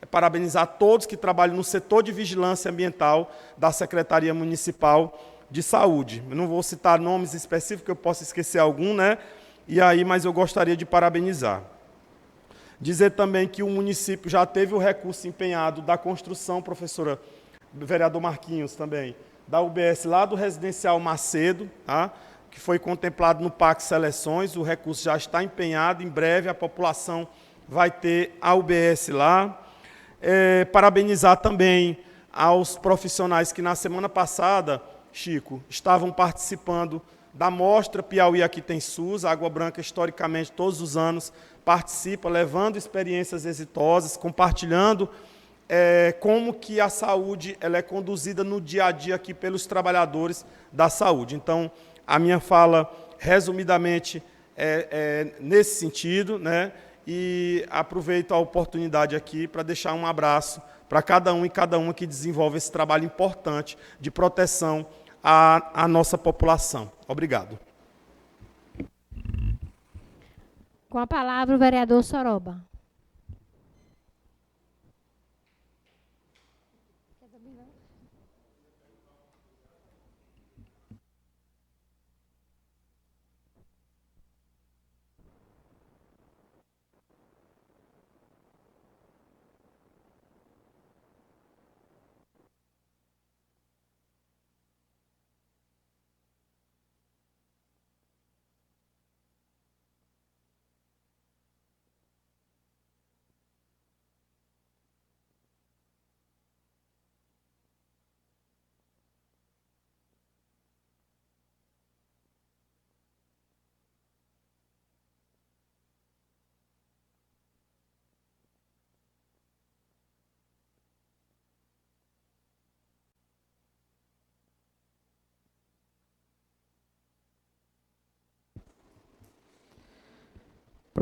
parabenizar todos que trabalham no setor de vigilância ambiental da Secretaria Municipal de Saúde. Eu não vou citar nomes específicos, eu posso esquecer algum, né? Mas eu gostaria de parabenizar. Dizer também que o município já teve o recurso empenhado da construção, professora, vereador Marquinhos também, da UBS lá do Residencial Macedo, tá? Que foi contemplado no PAC Seleções, o recurso já está empenhado, em breve a população vai ter a UBS lá. Parabenizar também aos profissionais que na semana passada, Chico, estavam participando da mostra Piauí Aqui Tem SUS. A Água Branca, historicamente, todos os anos, participa, levando experiências exitosas, compartilhando como que a saúde ela é conduzida no dia a dia aqui pelos trabalhadores da saúde. Então, a minha fala, resumidamente, é nesse sentido, né? E aproveito a oportunidade aqui para deixar um abraço para cada um e cada uma que desenvolve esse trabalho importante de proteção à nossa população. Obrigado. Com a palavra, o vereador Soroba.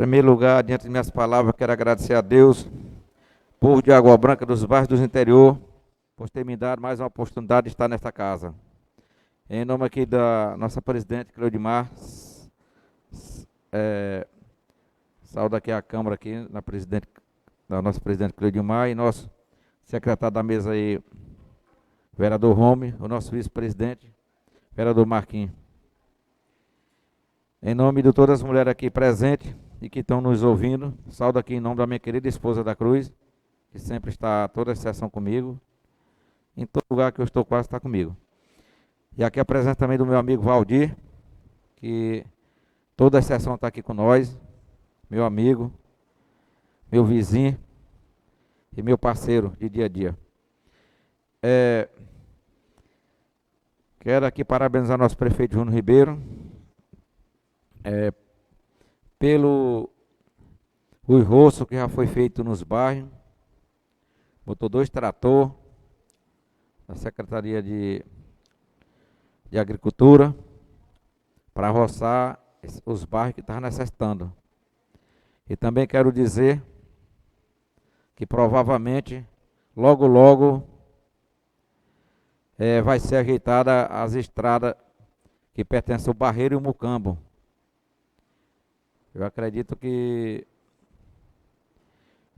primeiro lugar, diante de minhas palavras, quero agradecer a Deus, povo de Água Branca, dos bairros do interior, por ter me dado mais uma oportunidade de estar nesta casa. Em nome aqui da nossa presidente, Cleudimar, saúdo aqui a Câmara, aqui, da nossa presidente Cleudimar, e nosso secretário da mesa aí, vereador Rome, o nosso vice-presidente, vereador Marquinhos. Em nome de todas as mulheres aqui presentes e que estão nos ouvindo, saúdo aqui em nome da minha querida esposa da Cruz, que sempre está toda a sessão comigo, em todo lugar que eu estou quase está comigo. E aqui a presença também do meu amigo Valdir, que toda a sessão está aqui com nós, meu amigo, meu vizinho e meu parceiro de dia a dia. Quero aqui parabenizar nosso prefeito Júnior Ribeiro, pelo roço que já foi feito nos bairros, botou 2 tratores da Secretaria de Agricultura para roçar os bairros que estavam necessitando. E também quero dizer que provavelmente, logo, logo, vai ser ajeitada as estradas que pertencem ao Barreiro e ao Mucambo. Eu acredito que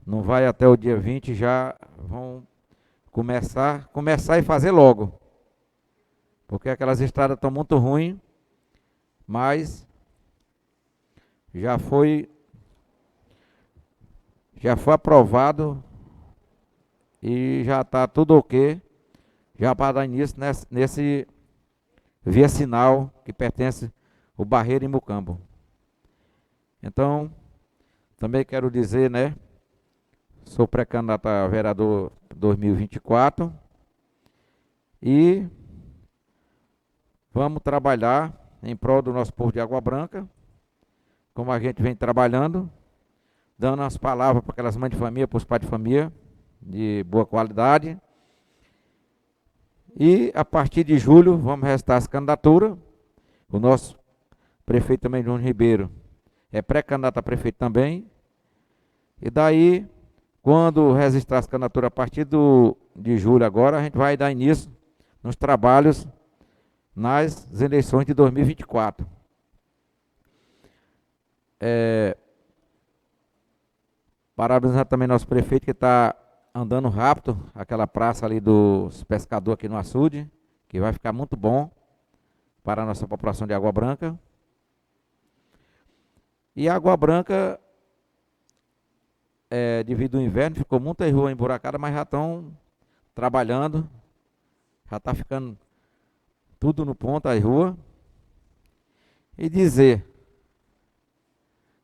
não vai até o dia 20, já vão começar e fazer logo. Porque aquelas estradas estão muito ruins, mas já foi aprovado e já está tudo ok, já para dar início nesse via sinal que pertence ao Barreiro e Mucambo. Então, também quero dizer, né, sou pré-candidato a vereador 2024 e vamos trabalhar em prol do nosso povo de Água Branca, como a gente vem trabalhando, dando as palavras para aquelas mães de família, para os pais de família, de boa qualidade. E a partir de julho vamos restar as candidaturas. O nosso prefeito também, Júnior Ribeiro, é pré-candidato a prefeito também. E daí, quando registrar as candidaturas a partir de julho agora, a gente vai dar início nos trabalhos nas eleições de 2024. Parabenizar também nosso prefeito que está andando rápido, aquela praça ali dos pescadores aqui no açude, que vai ficar muito bom para a nossa população de Água Branca. E Água Branca, devido ao inverno, ficou muita rua emburacada, mas já estão trabalhando, já está ficando tudo no ponto, as ruas. E dizer,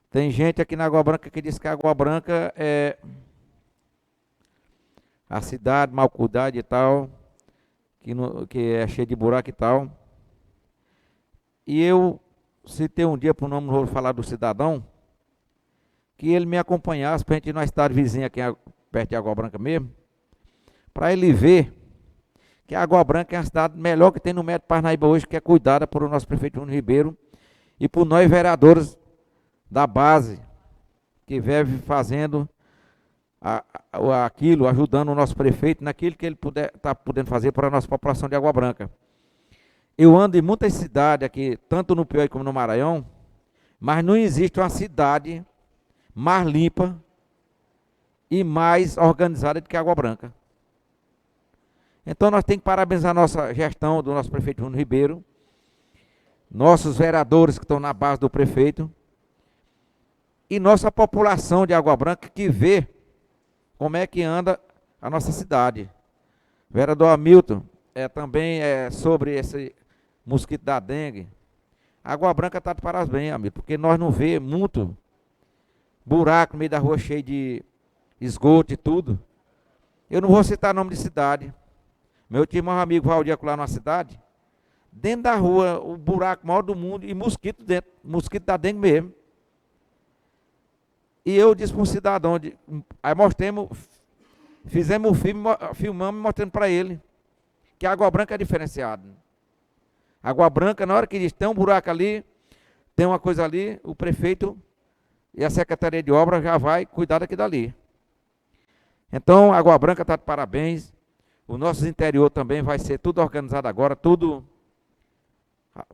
tem gente aqui na Água Branca que diz que a Água Branca é a cidade mal cuidada e tal, que é cheia de buraco e tal. E eu citei um dia, por nome, não vou falar do cidadão, que ele me acompanhasse para a gente ir na cidade vizinha aqui perto de Água Branca mesmo, para ele ver que a Água Branca é a cidade melhor que tem no Médio Parnaíba hoje, que é cuidada por o nosso prefeito Júnior Ribeiro e por nós vereadores da base, que vive fazendo aquilo, ajudando o nosso prefeito naquilo que ele está podendo fazer para a nossa população de Água Branca. Eu ando em muitas cidades aqui, tanto no Piauí como no Maranhão, mas não existe uma cidade mais limpa e mais organizada do que Água Branca. Então nós temos que parabenizar a nossa gestão do nosso prefeito Júnior Ribeiro, nossos vereadores que estão na base do prefeito e nossa população de Água Branca que vê como é que anda a nossa cidade. Vereador Hamilton, também sobre esse mosquito da dengue. Água Branca está de parabéns, amigo, porque nós não vemos muito buraco no meio da rua cheio de esgoto e tudo. Eu não vou citar nome de cidade. Meu irmão amigo Valdir lá na cidade, dentro da rua, o buraco maior do mundo e mosquito dentro, mosquito da dengue mesmo. E eu disse para um cidadão, aí fizemos um filme, filmamos e mostrando para ele que a Água Branca é diferenciada. Água Branca, na hora que diz, tem um buraco ali, tem uma coisa ali, o prefeito e a Secretaria de Obras já vai cuidar daqui dali. Então, Água Branca está de parabéns. O nosso interior também vai ser tudo organizado agora, tudo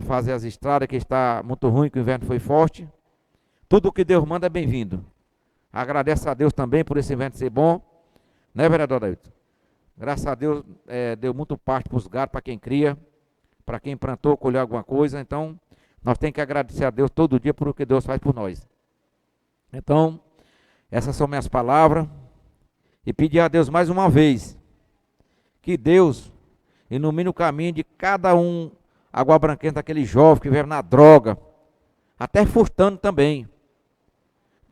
fazer as estradas, que está muito ruim, que o inverno foi forte. Tudo o que Deus manda é bem-vindo. Agradeço a Deus também por esse inverno ser bom. Né, vereador David? Graças a Deus, deu muito pasto para os gatos, para quem cria, para quem plantou, colheu alguma coisa. Então, nós temos que agradecer a Deus todo dia por o que Deus faz por nós. Então, essas são minhas palavras. E pedir a Deus mais uma vez, que Deus ilumine o caminho de cada um aguabranquense, daquele jovem que vive na droga, até furtando também.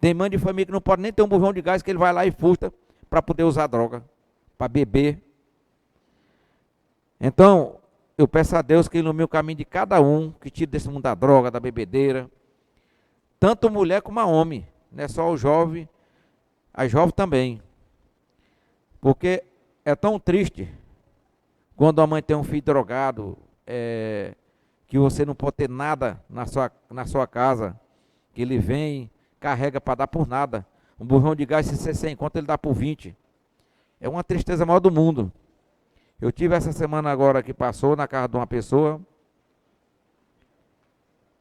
Tem mãe de família que não pode nem ter um bujão de gás, que ele vai lá e furta para poder usar droga, para beber. Então, eu peço a Deus que ilumine o caminho de cada um, que tire desse mundo da droga, da bebedeira, tanto mulher como a homem, não é só o jovem, a jovem também. Porque é tão triste quando a mãe tem um filho drogado, que você não pode ter nada na sua casa, que ele vem, carrega para dar por nada. Um bujão de gás, se você 100 conto, ele dá por 20. É uma tristeza maior do mundo. Eu tive essa semana agora que passou na casa de uma pessoa,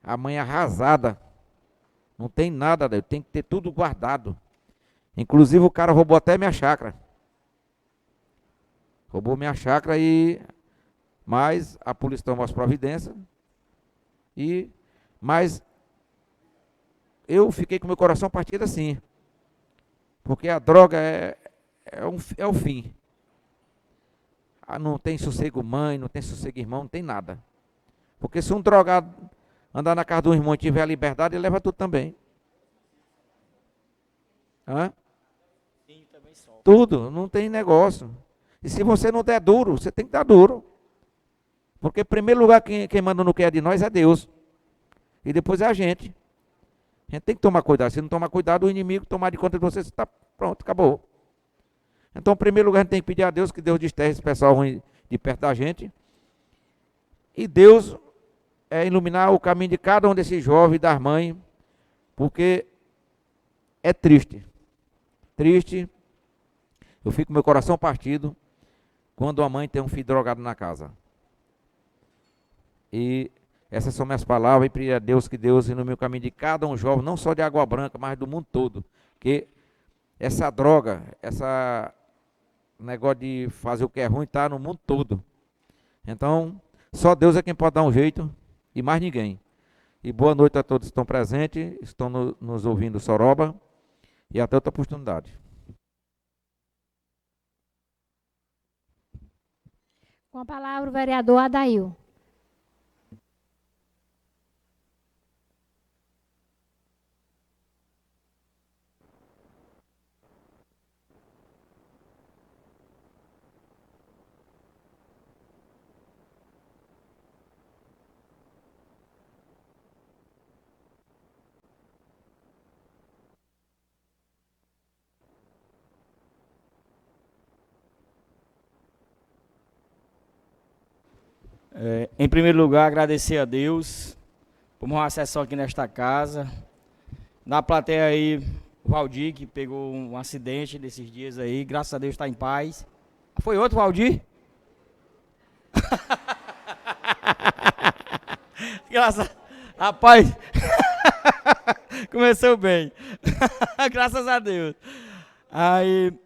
a mãe arrasada, não tem nada, tem que ter tudo guardado. Inclusive o cara roubou até minha chácara. Roubou minha chácara, mas a polícia tomou as providências. Mas eu fiquei com meu coração partido assim. Porque a droga é o fim. Não tem sossego mãe, não tem sossego irmão, não tem nada. Porque se um drogado andar na casa do irmão e tiver a liberdade, ele leva tudo também. Hã? Tudo, não tem negócio. E se você não der duro, você tem que dar duro. Porque em primeiro lugar quem manda no que é de nós é Deus. E depois é a gente. A gente tem que tomar cuidado. Se não tomar cuidado, o inimigo tomar de conta de você, você está pronto, acabou. Então, em primeiro lugar, a gente tem que pedir a Deus que Deus desterre esse pessoal ruim de perto da gente. E Deus iluminar o caminho de cada um desses jovens, das mães, porque é triste. Triste. Eu fico com meu coração partido quando a mãe tem um filho drogado na casa. E essas são minhas palavras, e pedir a Deus que Deus ilumine o caminho de cada um jovem, não só de Água Branca, mas do mundo todo. Porque essa droga, essa negócio de fazer o que é ruim, está no mundo todo. Então, só Deus é quem pode dar um jeito, e mais ninguém. E boa noite a todos que estão presentes, estão nos ouvindo Soroba, e até outra oportunidade. Com a palavra o vereador Adail. Em primeiro lugar, agradecer a Deus por uma sessão aqui nesta casa. Na plateia aí, o Valdir, que pegou um acidente desses dias aí, graças a Deus está em paz. Foi outro Valdir? Rapaz, começou bem. Graças a Deus. Aí,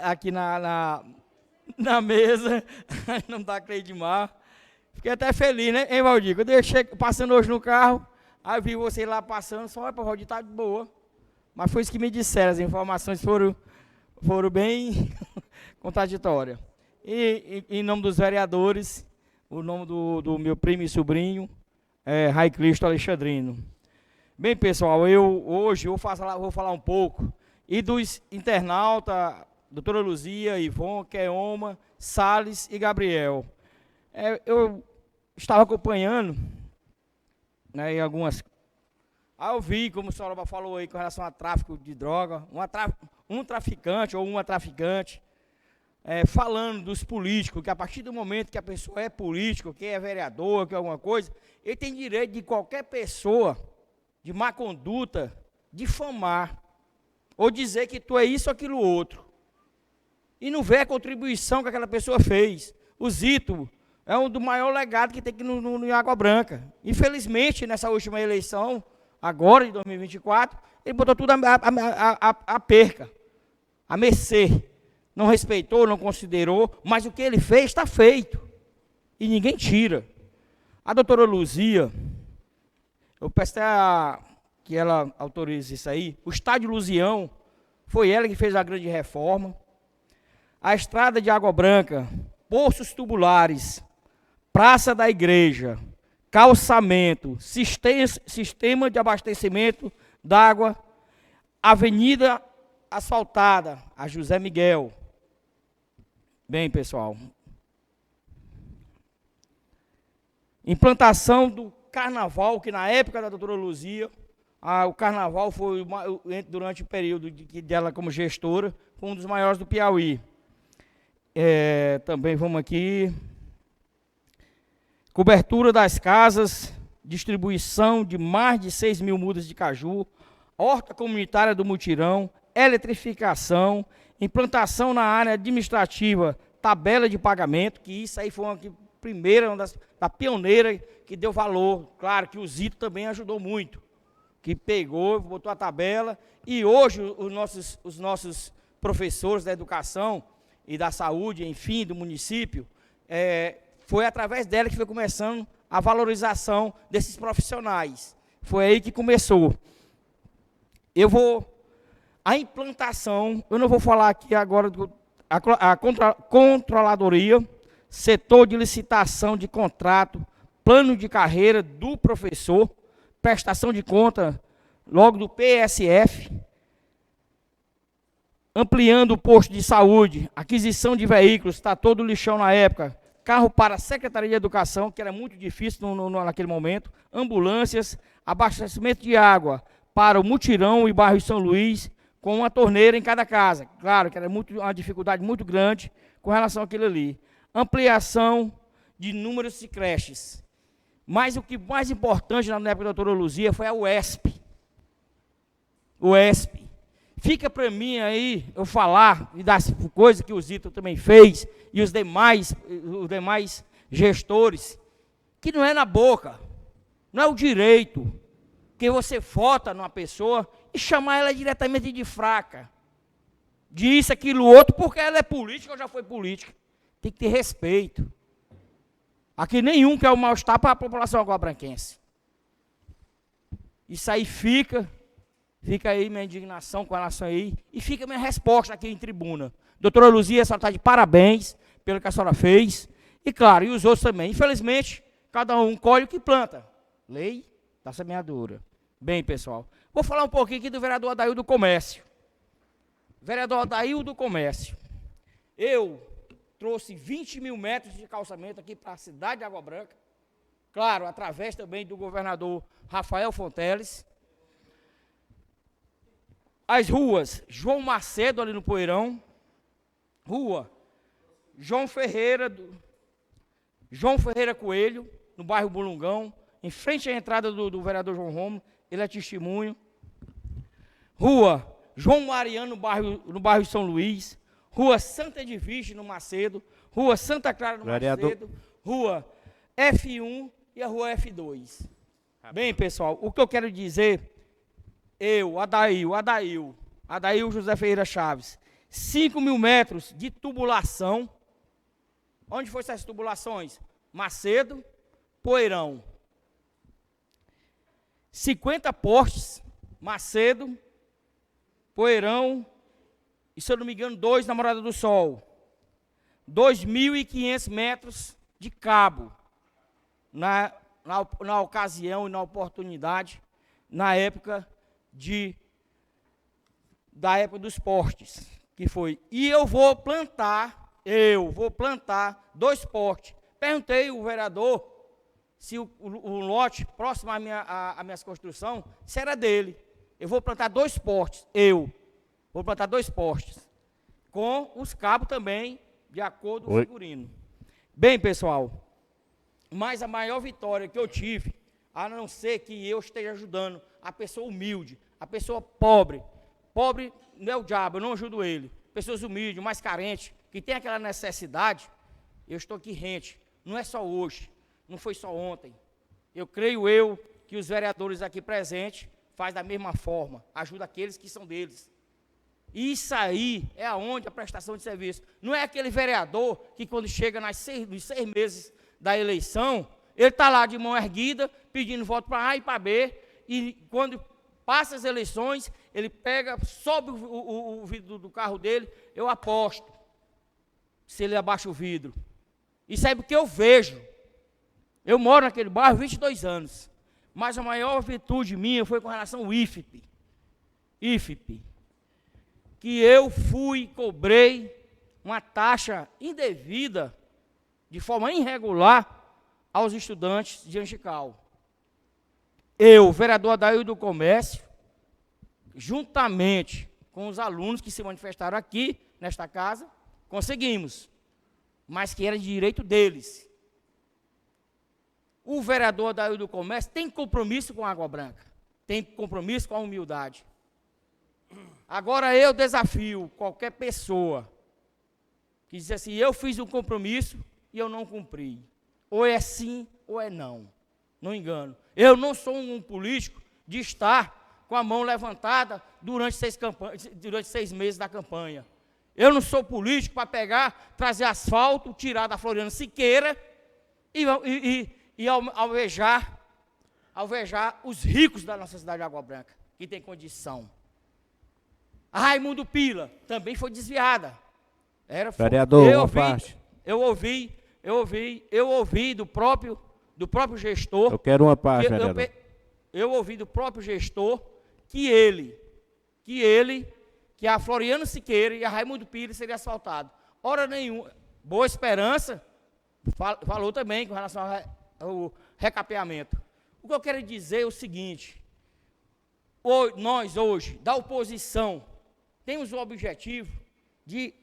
aqui na mesa, não dá Cleidmar. Fiquei até feliz, né, hein, Valdir? Quando eu chego passando hoje no carro, aí eu vi você lá passando, só para o Valdir tá de boa. Mas foi isso que me disseram, as informações foram bem contraditórias. E em nome dos vereadores, o nome do meu primo e sobrinho, Rai Cristo Alexandrino. Bem, pessoal, eu hoje vou falar um pouco, e dos internautas, doutora Luzia, Ivon, Keoma, Salles e Gabriel. Eu estava acompanhando, né, em algumas... eu vi, como o Soroba falou aí, com relação a tráfico de droga, um traficante ou uma traficante, falando dos políticos, que a partir do momento que a pessoa é político, que é vereador, que é alguma coisa, ele tem direito de qualquer pessoa de má conduta difamar, ou dizer que tu é isso ou aquilo outro, e não vê a contribuição que aquela pessoa fez. O Zito é um do maior legado que tem aqui no Água Branca. Infelizmente, nessa última eleição, agora de 2024, ele botou tudo a perca, a mercê. Não respeitou, não considerou, mas o que ele fez está feito. E ninguém tira. A doutora Luzia, eu peço até que ela autorize isso aí. O estádio Luzião, foi ela que fez a grande reforma. A estrada de Água Branca, poços tubulares, praça da igreja, calçamento, sistema de abastecimento d'água, avenida asfaltada, a José Miguel. Bem, pessoal, implantação do carnaval, que na época da doutora Luzia, o carnaval foi, durante o período dela como gestora, foi um dos maiores do Piauí. Também vamos aqui. Cobertura das casas, distribuição de mais de 6 mil mudas de caju, horta comunitária do mutirão, eletrificação, implantação na área administrativa, tabela de pagamento, que isso aí foi uma primeira, da pioneira que deu valor. Claro que o Zito também ajudou muito, que pegou, botou a tabela, e hoje os nossos professores da educação e da saúde, enfim, do município, foi através dela que foi começando a valorização desses profissionais. Foi aí que começou. A implantação, eu não vou falar aqui agora, a controladoria, setor de licitação de contrato, plano de carreira do professor, prestação de conta, logo do PSF, ampliando o posto de saúde, aquisição de veículos, está todo o lixão na época, carro para a Secretaria de Educação, que era muito difícil naquele momento, ambulâncias, abastecimento de água para o Mutirão e bairro São Luís, com uma torneira em cada casa. Claro que era uma dificuldade muito grande com relação àquilo ali. Ampliação de números de creches. Mas o que mais importante na época da doutora Luzia foi a UESP. UESP. Fica para mim aí eu falar e das coisas que o Zito também fez e os demais gestores, que não é na boca, não é o direito, que você vota numa pessoa e chamar ela diretamente de fraca, de isso, aquilo, outro, porque ela é política ou já foi política. Tem que ter respeito. Aqui nenhum quer o mal-estar para a população aguabranquense. Isso aí fica aí minha indignação com relação aí, e fica minha resposta aqui em tribuna. Doutora Luzia, a senhora está de parabéns pelo que a senhora fez, e claro, e os outros também. Infelizmente, cada um colhe o que planta. Lei da semeadura. Bem, pessoal, vou falar um pouquinho aqui do vereador Adail do Comércio. Vereador Adail do Comércio. Eu trouxe 20 mil metros de calçamento aqui para a cidade de Água Branca, claro, através também do governador Rafael Fonteles. As ruas João Macedo, ali no Poeirão, rua João Ferreira Coelho, no bairro Bulungão, em frente à entrada do vereador João Romo, ele é testemunho. Rua João Mariano, no bairro São Luís, rua Santa Edvige, no Macedo, rua Santa Clara, no Macedo, rua F1 e a rua F2. Bem, pessoal, o que eu quero dizer, Adail José Ferreira Chaves, 5 mil metros de tubulação. Onde foram essas tubulações? Macedo, Poeirão. 50 postes, Macedo, Poeirão, e se eu não me engano, 2 na Morada do Sol. 2.500 metros de cabo, na ocasião e na oportunidade, na época da época dos postes, que foi. E eu vou plantar 2 postes. Perguntei ao vereador se o lote próximo à minha construção, se era dele. Eu vou plantar 2 postes, vou plantar 2 postes, com os cabos também, de acordo com o figurino. Bem, pessoal, mas a maior vitória que eu tive, a não ser que eu esteja ajudando a pessoa humilde, a pessoa pobre, pobre não é o diabo, eu não ajudo ele, pessoas humildes, mais carentes, que tem aquela necessidade, eu estou aqui rente, não é só hoje, não foi só ontem, eu creio que os vereadores aqui presentes fazem da mesma forma, ajuda aqueles que são deles. Isso aí é aonde a prestação de serviço. Não é aquele vereador que quando chega nos 6 meses da eleição, ele está lá de mão erguida, pedindo voto para A e para B, e quando passa as eleições, ele pega, sobe o vidro do carro dele, eu aposto, se ele abaixa o vidro. Isso é porque eu vejo. Eu moro naquele bairro há 22 anos, mas a maior virtude minha foi com relação ao IFP. Que eu cobrei uma taxa indevida, de forma irregular, aos estudantes de Angical. Eu, vereador Adaildo do Comércio, juntamente com os alunos que se manifestaram aqui, nesta casa, conseguimos, mas que era de direito deles. O vereador Adaildo do Comércio tem compromisso com a Água Branca, tem compromisso com a humildade. Agora eu desafio qualquer pessoa que diz assim, eu fiz um compromisso e eu não cumpri. Ou é sim ou é não. Não engano. Eu não sou um político de estar com a mão levantada durante 6 meses da campanha. Eu não sou político para pegar, trazer asfalto, tirar da Floriano Siqueira e alvejar os ricos da nossa cidade de Água Branca, que tem condição. A Raimundo Pila também foi desviada. Vereador, eu ouvi do próprio gestor. Eu quero uma parte, vereador. Eu ouvi do próprio gestor que a Floriano Siqueira e a Raimundo Pila seria asfaltado. Hora nenhuma. Boa Esperança falou também com relação ao recapeamento. O que eu quero dizer é o seguinte: nós hoje, da oposição, temos o objetivo de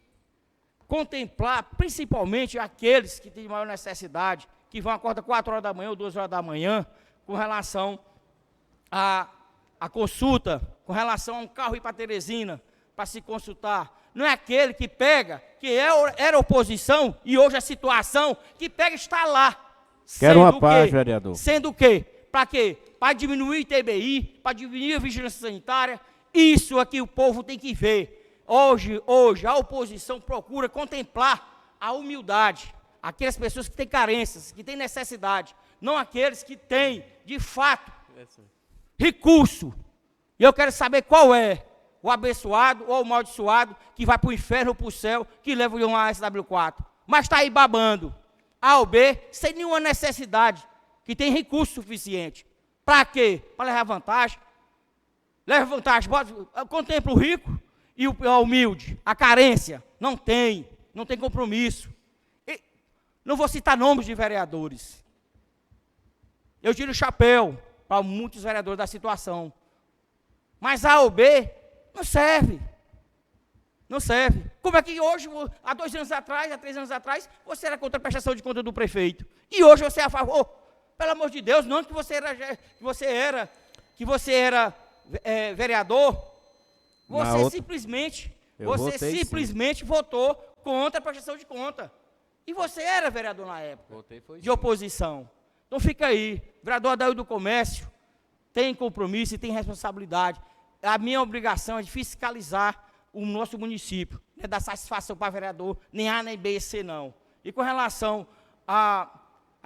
contemplar principalmente aqueles que têm maior necessidade, que vão acordar 4 horas da manhã ou 2 horas da manhã, com relação à consulta, com relação a um carro ir para Teresina, para se consultar. Não é aquele que pega, que era oposição, e hoje a situação, que pega e está lá. Quero uma parte, vereador. Sendo o quê? Para quê? Para diminuir o ITBI, para diminuir a vigilância sanitária. Isso aqui o povo tem que ver. Hoje a oposição procura contemplar a humildade, aquelas pessoas que têm carências, que têm necessidade, não aqueles que têm, de fato, recurso. E eu quero saber qual é o abençoado ou o amaldiçoado que vai para o inferno ou para o céu, que leva um SW4. Mas está aí babando. A ou B, sem nenhuma necessidade, que tem recurso suficiente. Para quê? Para levar vantagem. Leva vantagem, contempla o rico e o humilde. A carência, não tem compromisso. E não vou citar nomes de vereadores. Eu tiro o chapéu para muitos vereadores da situação. Mas A ou B não serve. Não serve. Como é que hoje, há 2 anos atrás, há 3 anos atrás, você era contra a prestação de conta do prefeito. E hoje você é a favor. Pelo amor de Deus, não que você era vereador, você simplesmente votou contra a prestação de conta. E você era vereador na época, de oposição. Então fica aí, vereador Adaildo do Comércio tem compromisso e tem responsabilidade. A minha obrigação é de fiscalizar o nosso município, não é dar satisfação para vereador, nem A, nem B, C, não. E com relação à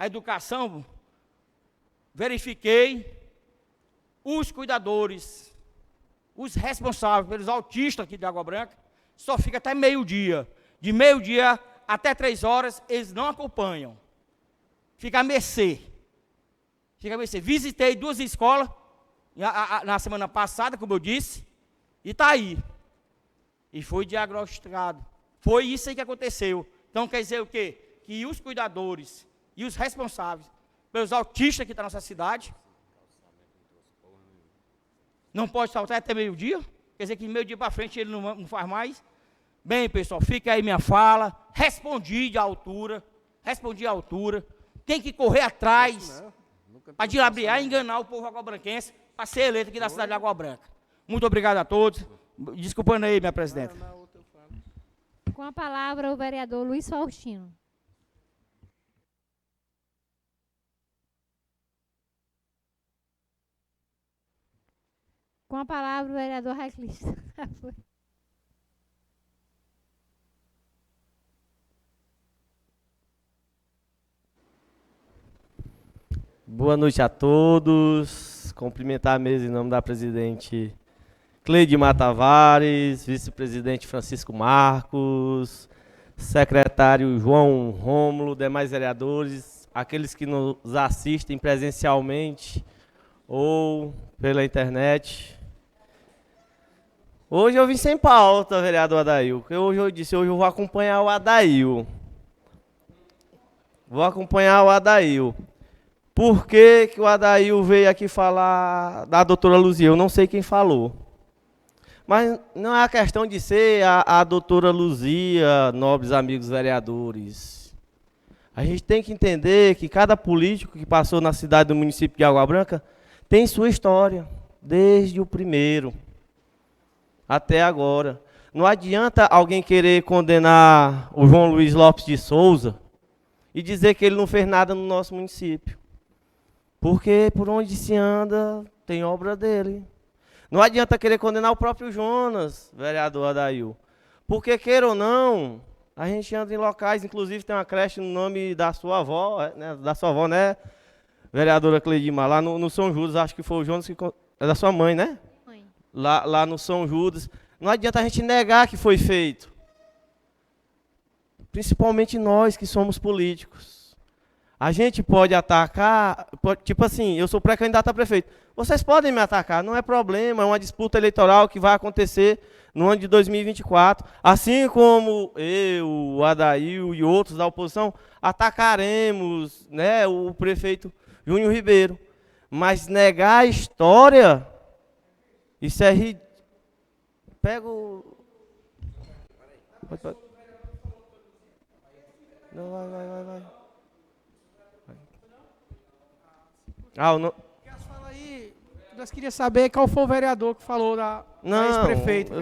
educação, verifiquei os cuidadores, os responsáveis pelos autistas aqui de Água Branca, só fica até meio-dia. De meio-dia até 3 horas, eles não acompanham. Fica a mercê. Visitei 2 escolas na semana passada, como eu disse, e está aí. E foi diagnosticado. Foi isso aí que aconteceu. Então quer dizer o quê? Que os cuidadores e os responsáveis pelos autistas aqui da nossa cidade não pode saltar até meio-dia? Quer dizer que meio-dia para frente ele não faz mais? Bem, pessoal, fica aí minha fala. Respondi à altura. Tem que correr atrás para dilabriar e enganar o povo aguabranquense para ser eleito aqui da cidade de Água Branca. Muito obrigado a todos. Desculpando aí, minha presidenta. Com a palavra, o vereador Luiz Faustino. Com a palavra, o vereador Raiclista. Boa noite a todos. Cumprimentar a mesa em nome da presidente Cleidimar Tavares, vice-presidente Francisco Marcos, secretário João Rômulo, demais vereadores, aqueles que nos assistem presencialmente ou pela internet. Hoje eu vim sem pauta, vereador Adail. Hoje eu vou acompanhar o Adail. Vou acompanhar o Adail. Por que que o Adail veio aqui falar da doutora Luzia? Eu não sei quem falou. Mas não é a questão de ser a doutora Luzia, nobres amigos vereadores. A gente tem que entender que cada político que passou na cidade do município de Água Branca tem sua história, desde o primeiro até agora. Não adianta alguém querer condenar o João Luiz Lopes de Souza e dizer que ele não fez nada no nosso município. Porque por onde se anda, tem obra dele. Não adianta querer condenar o próprio Jonas, vereador Adail. Porque, queira ou não, a gente anda em locais, inclusive tem uma creche no nome da sua avó, né, vereadora Cleidimar, lá no São Judas, acho que foi o Jonas que... É da sua mãe, né? Mãe. Lá no São Judas. Não adianta a gente negar que foi feito. Principalmente nós que somos políticos. A gente pode atacar, tipo assim, eu sou pré-candidato a prefeito. Vocês podem me atacar, não é problema, é uma disputa eleitoral que vai acontecer no ano de 2024. Assim como eu, o Adail e outros da oposição, atacaremos, né, o prefeito Júnior Ribeiro. Mas negar a história, isso é ridículo. Pega o... Não, vai. Fala aí, nós queríamos saber qual foi o vereador que falou da ex-prefeito.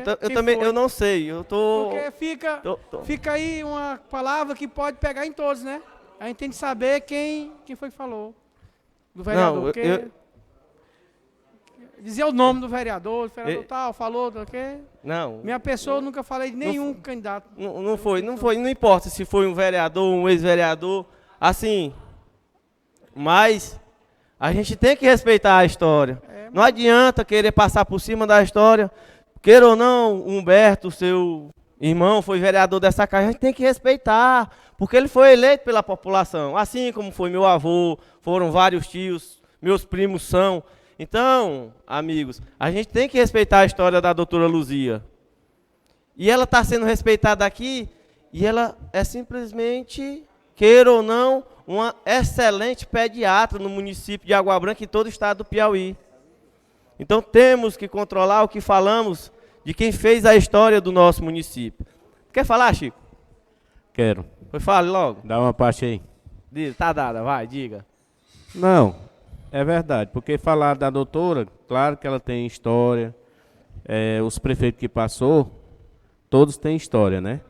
Eu não sei, eu tô... Porque fica aí uma palavra que pode pegar em todos, né? A gente tem que saber quem foi que falou do vereador. Dizer o nome do vereador tal, falou do quê? Não. Minha pessoa, nunca falei de nenhum candidato. Não foi, não importa se foi um vereador, um ex-vereador, assim, mas... A gente tem que respeitar a história. Não adianta querer passar por cima da história. Queira ou não, Humberto, seu irmão, foi vereador dessa casa. A gente tem que respeitar, porque ele foi eleito pela população. Assim como foi meu avô, foram vários tios, meus primos são. Então, amigos, a gente tem que respeitar a história da doutora Luzia. E ela está sendo respeitada aqui, e ela é simplesmente, queira ou não, uma excelente pediatra no município de Água Branca e todo o estado do Piauí. Então temos que controlar o que falamos de quem fez a história do nosso município. Quer falar, Chico? Quero. Pois fale logo. Dá uma parte aí. Tá dada, vai, diga. Não, é verdade, porque falar da doutora, claro que ela tem história, os prefeitos que passou, todos têm história, né?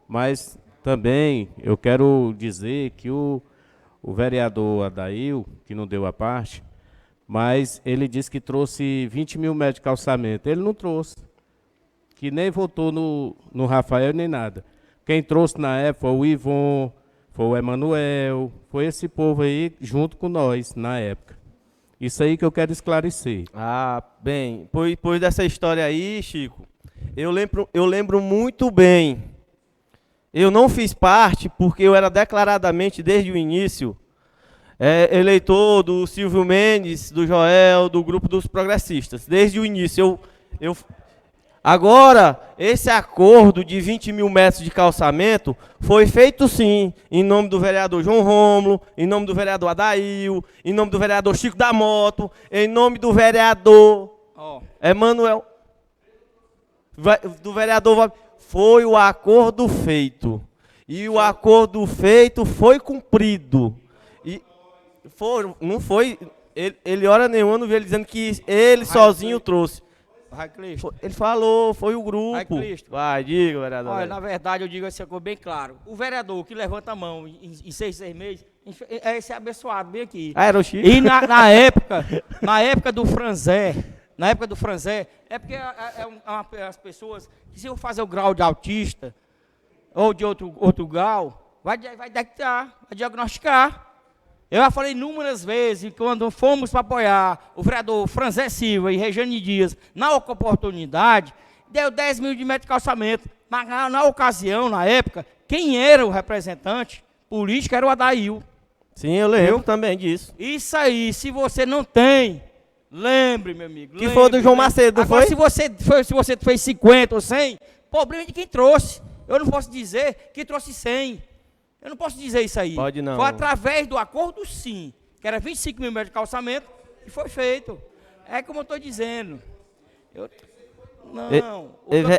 Mas também eu quero dizer que o vereador Adail, que não deu a parte, mas ele disse que trouxe 20 mil metros de calçamento. Ele não trouxe, que nem votou no Rafael nem nada. Quem trouxe na época foi o Ivon, foi o Emanuel, foi esse povo aí junto com nós na época. Isso aí que eu quero esclarecer. Ah, bem, depois dessa história aí, Chico, eu lembro muito bem. Eu não fiz parte porque eu era declaradamente, desde o início, eleitor do Silvio Mendes, do Joel, do grupo dos progressistas. Desde o início. Agora, esse acordo de 20 mil metros de calçamento foi feito sim, em nome do vereador João Rômulo, em nome do vereador Adail, em nome do vereador Chico da Moto, em nome do vereador Emanuel, do vereador... Foi o acordo feito. E o acordo feito foi cumprido. E não foi... Ele hora nenhuma não veio dizendo que ele sozinho trouxe. Vai, Cristo. Ele falou, foi o grupo. Vai, Cristo. Vai, diga, vereador. Olha, na verdade, eu digo essa coisa bem claro. O vereador que levanta a mão em 6 meses, é esse abençoado, bem aqui. Ah, era o Chico? E na época do franzé, é porque as pessoas que se eu fazer o grau de autista ou de outro grau, vai diagnosticar. Eu já falei inúmeras vezes, quando fomos para apoiar o vereador Franzé Silva e Regiane Dias, na oportunidade, deu 10 mil de metro de calçamento. Mas na ocasião, na época, quem era o representante político era o Adail. Sim, eu lembro também disso. Isso aí, se você não tem, lembre, meu amigo. Que foi do João Macedo, não Agora, foi? se você fez 50 ou 100, problema de quem trouxe. Eu não posso dizer que trouxe 100. Eu não posso dizer isso aí. Pode não. Foi através do acordo, sim, que era 25 mil metros de calçamento, e foi feito. É como eu estou dizendo.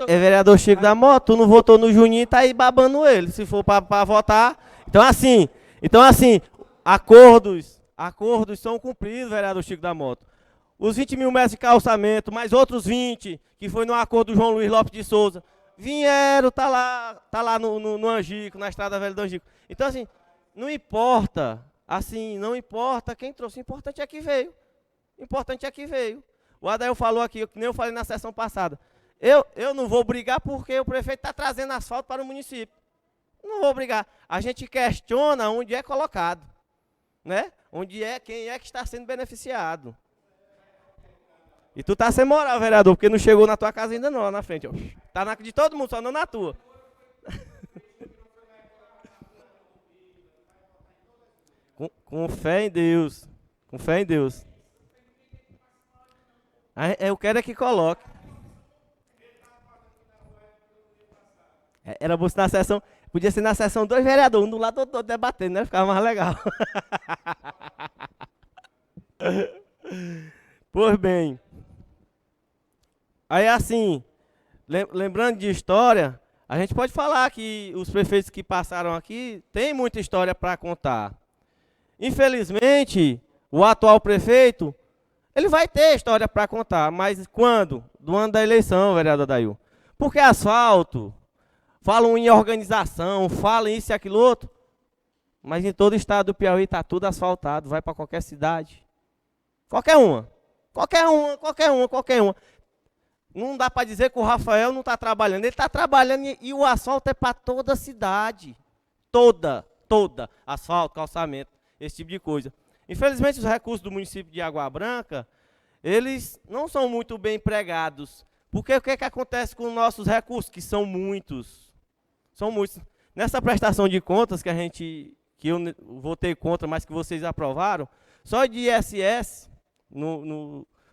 Vereador Chico da Moto, tu não votou no Juninho e tá aí babando ele, se for para votar. Então assim, acordos são cumpridos, vereador Chico da Moto. Os 20 mil metros de calçamento, mais outros 20, que foi no acordo do João Luiz Lopes de Souza, vieram, tá lá no Angico, na Estrada Velha do Angico. Então, assim, não importa quem trouxe, o importante é que veio. O Adael falou aqui, que nem eu falei na sessão passada. Eu não vou brigar porque o prefeito está trazendo asfalto para o município. Não vou brigar. A gente questiona onde é colocado, né? Quem é que está sendo beneficiado. E tu tá sem moral, vereador, porque não chegou na tua casa ainda não, lá na frente, ó. Tá na de todo mundo, só não na tua. com fé em Deus. Com fé em Deus. Eu quero é que coloque. Era bom na sessão. Podia ser na sessão 2 vereadores, um do lado do outro debatendo, né? Ficava mais legal. Pois bem. Aí assim, lembrando de história, a gente pode falar que os prefeitos que passaram aqui têm muita história para contar. Infelizmente, o atual prefeito, ele vai ter história para contar, mas quando? Do ano da eleição, vereador Dail. Porque asfalto, falam em organização, falam isso e aquilo outro, mas em todo o estado do Piauí está tudo asfaltado, vai para qualquer cidade. Qualquer uma. Não dá para dizer que o Rafael não está trabalhando. Ele está trabalhando e o asfalto é para toda a cidade. Toda. Asfalto, calçamento, esse tipo de coisa. Infelizmente, os recursos do município de Água Branca, eles não são muito bem empregados. Porque o que acontece com os nossos recursos? Que são muitos. São muitos. Nessa prestação de contas que eu votei contra, mas que vocês aprovaram, só de ISS,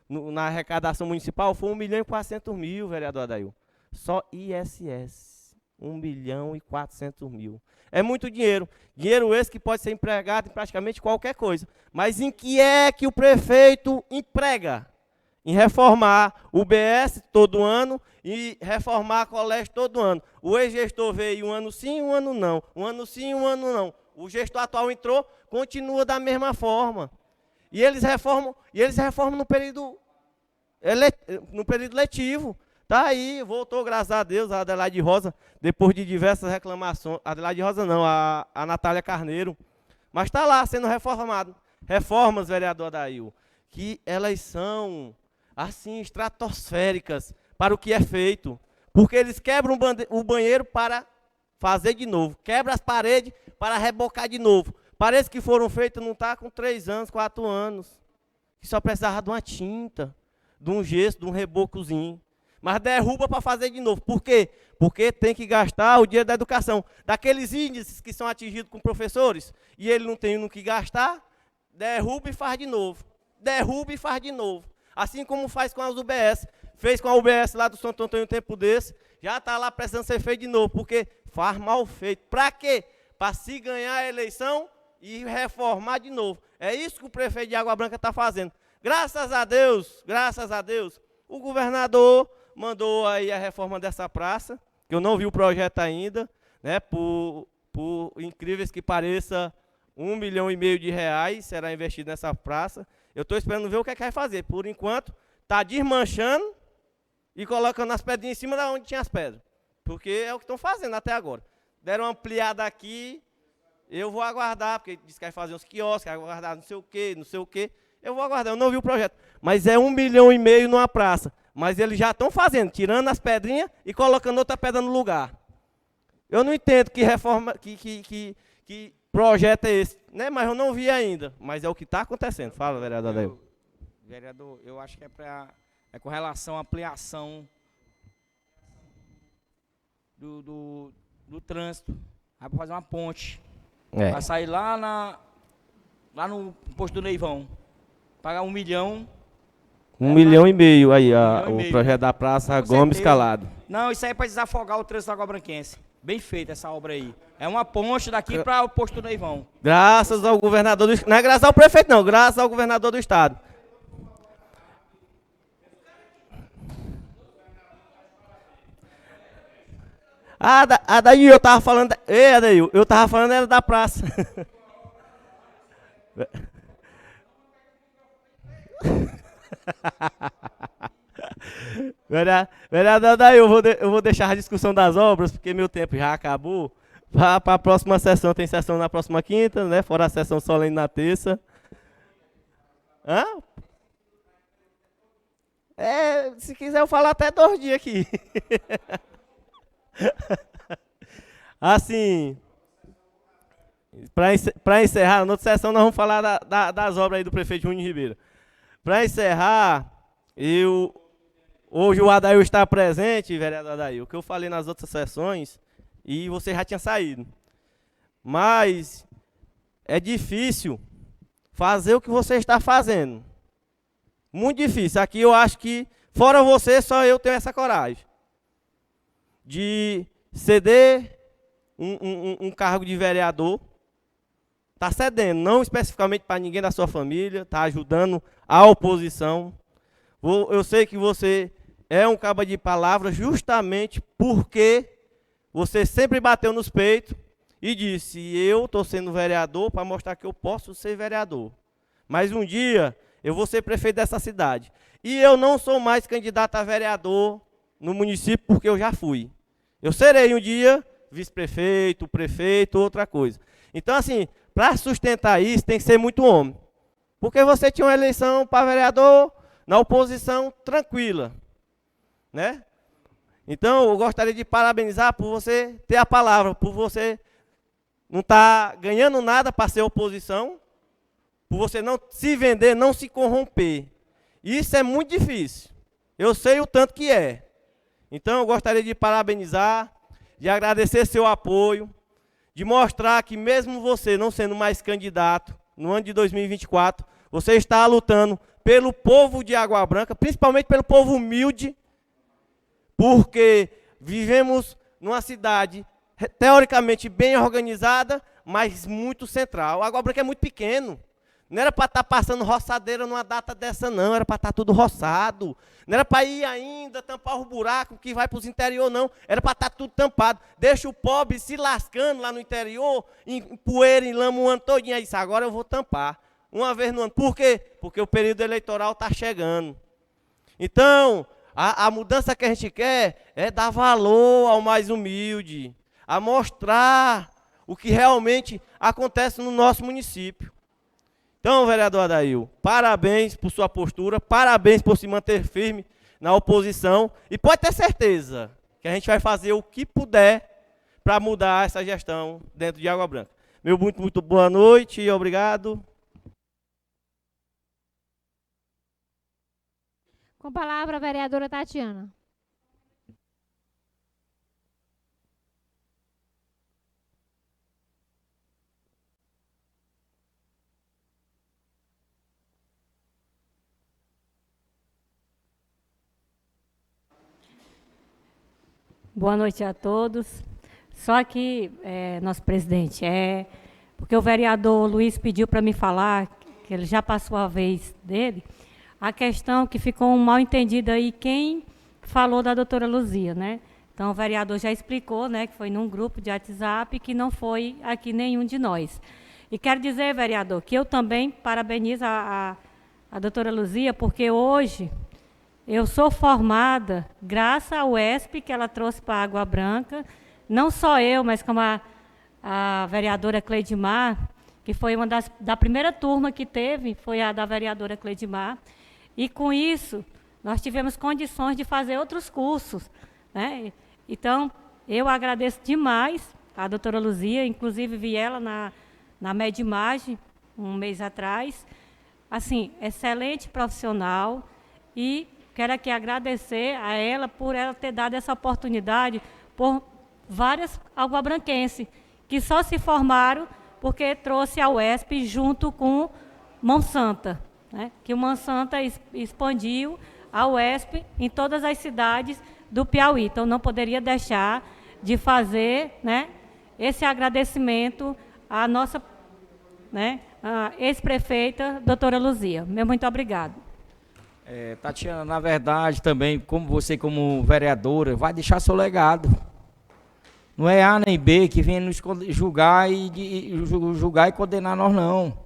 na arrecadação municipal, foi 1.400.000, vereador Adail. Só ISS, 1.400.000. É muito dinheiro. Dinheiro esse que pode ser empregado em praticamente qualquer coisa. Mas em que é que o prefeito emprega? Em reformar o BS todo ano e reformar colégio todo ano. O ex-gestor veio um ano sim, um ano não. Um ano sim, um ano não. O gestor atual entrou, continua da mesma forma. E eles reformam no período letivo. Tá aí, voltou, graças a Deus, a Adelaide Rosa, depois de diversas reclamações. Adelaide Rosa não, a Natália Carneiro. Mas está lá sendo reformado. Reformas, vereador Adail, que elas são, assim, estratosféricas para o que é feito. Porque eles quebram o banheiro para fazer de novo. Quebra as paredes para rebocar de novo. Paredes que foram feitas não está com 3 anos, 4 anos. Que só precisava de uma tinta, de um gesso, de um rebocozinho. Mas derruba para fazer de novo. Por quê? Porque tem que gastar o dinheiro da educação. Daqueles índices que são atingidos com professores, e ele não tem no que gastar, derruba e faz de novo. Derruba e faz de novo. Assim como faz com as UBS. Fez com a UBS lá do Santo Antônio um tempo desse, já está lá precisando ser feito de novo, porque faz mal feito. Para quê? Para se ganhar a eleição e reformar de novo. É isso que o prefeito de Água Branca está fazendo. Graças a Deus, o governador mandou aí a reforma dessa praça, que eu não vi o projeto ainda, né? Por incríveis que pareça, R$1,5 milhão de reais será investido nessa praça. Eu estou esperando ver o que é que vai fazer. Por enquanto, está desmanchando e colocando as pedrinhas em cima da onde tinha as pedras. Porque é o que estão fazendo até agora. Deram uma ampliada aqui, eu vou aguardar, porque diz que vai fazer uns quiosques, vai aguardar não sei o quê, não sei o quê. Eu vou aguardar, eu não vi o projeto. Mas é 1,5 milhão numa praça. Mas eles já estão fazendo, tirando as pedrinhas e colocando outra pedra no lugar. Eu não entendo que reforma, que projeto é esse, né? Mas eu não vi ainda. Mas é o que está acontecendo. Fala, vereador Adail. Vereador, eu acho que é com relação à ampliação do trânsito. Vai fazer uma ponte. Vai sair lá no posto do Neivão. Pagar 1 milhão. 1,5 milhão aí, o projeto da Praça Com Gomes certeza. Calado. Não, isso aí é para desafogar o trânsito água-branquense. Bem feita essa obra aí. É uma ponte daqui para o posto do Neivão. Graças ao governador do estado. Não é graças ao prefeito, não. Graças ao governador do estado. Daí eu tava falando. Adail, eu tava falando era da praça. Vereador Adail, eu vou deixar a discussão das obras, porque meu tempo já acabou. Para a próxima sessão, tem sessão na próxima quinta, né? Fora a sessão solene na terça. Hã? Se quiser eu falo até 2 dias aqui. Assim, para encerrar, na outra sessão nós vamos falar das obras aí do prefeito Júnior Ribeiro. Para encerrar, hoje o Adail está presente, vereador Adail, o que eu falei nas outras sessões, e você já tinha saído. Mas é difícil fazer o que você está fazendo. Muito difícil. Aqui eu acho que, fora você, só eu tenho essa coragem. De ceder um cargo de vereador. Está cedendo, não especificamente para ninguém da sua família, está ajudando a oposição. Eu sei que você é um cabo de palavra justamente porque você sempre bateu nos peitos e disse, eu estou sendo vereador para mostrar que eu posso ser vereador. Mas um dia eu vou ser prefeito dessa cidade. E eu não sou mais candidato a vereador no município porque eu já fui. Eu serei um dia vice-prefeito, prefeito, outra coisa. Então, assim, para sustentar isso tem que ser muito homem. Porque você tinha uma eleição para vereador na oposição tranquila, né? Então, eu gostaria de parabenizar por você ter a palavra, por você não estar ganhando nada para ser oposição, por você não se vender, não se corromper. Isso é muito difícil. Eu sei o tanto que é. Então, eu gostaria de parabenizar, de agradecer seu apoio, de mostrar que mesmo você não sendo mais candidato, no ano de 2024, você está lutando pelo povo de Água Branca, principalmente pelo povo humilde, porque vivemos numa cidade teoricamente bem organizada, mas muito central. Água Branca é muito pequeno. Não era para estar passando roçadeira numa data dessa, não. Era para estar tudo roçado. Não era para ir ainda tampar o buraco que vai para os interior, não. Era para estar tudo tampado. Deixa o pobre se lascando lá no interior, em poeira, em lama, o ano todinho. Aí disse, agora eu vou tampar. Uma vez no ano. Por quê? Porque o período eleitoral está chegando. Então, a mudança que a gente quer é dar valor ao mais humilde, a mostrar o que realmente acontece no nosso município. Então, vereador Adail, parabéns por sua postura, parabéns por se manter firme na oposição e pode ter certeza que a gente vai fazer o que puder para mudar essa gestão dentro de Água Branca. Meu muito boa noite e obrigado. Com a palavra a vereadora Tatiana. Boa noite a todos. Só que, nosso presidente, porque o vereador Luiz pediu para me falar, que ele já passou a vez dele, a questão que ficou um mal entendido aí, quem falou da doutora Luzia, né? Então, o vereador já explicou, né, que foi num grupo de WhatsApp, que não foi aqui nenhum de nós. E quero dizer, vereador, que eu também parabenizo a doutora Luzia, porque hoje eu sou formada graças ao UESP que ela trouxe para Água Branca, não só eu, mas como a vereadora Cleidimar, que foi uma da primeira turma que teve, foi a da vereadora Cleidimar, e com isso nós tivemos condições de fazer outros cursos, né? Então, eu agradeço demais a doutora Luzia, inclusive vi ela na Medimagem, um mês atrás. Assim, excelente profissional, e quero aqui agradecer a ela por ela ter dado essa oportunidade por várias aguabranquenses que só se formaram porque trouxe a UESP junto com Monsanta, né? Que o Monsanta expandiu a UESP em todas as cidades do Piauí. Então, não poderia deixar de fazer, né, esse agradecimento à nossa, né, a ex-prefeita, doutora Luzia. Meu muito obrigado. Tatiana, na verdade, também, como você, como vereadora, vai deixar seu legado. Não é A nem B que vem nos julgar e condenar nós, não.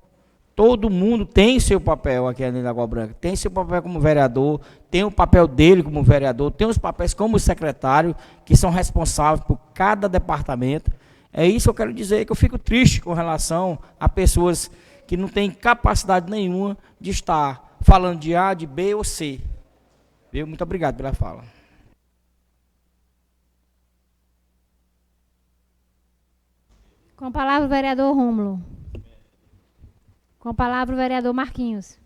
Todo mundo tem seu papel aqui na Água Branca. Tem seu papel como vereador, tem o papel dele como vereador, tem os papéis como secretário, que são responsáveis por cada departamento. É isso que eu quero dizer, que eu fico triste com relação a pessoas que não têm capacidade nenhuma de estar falando de A, de B ou C. Viu? Muito obrigado pela fala. Com a palavra o vereador Rômulo. Com a palavra o vereador Marquinhos.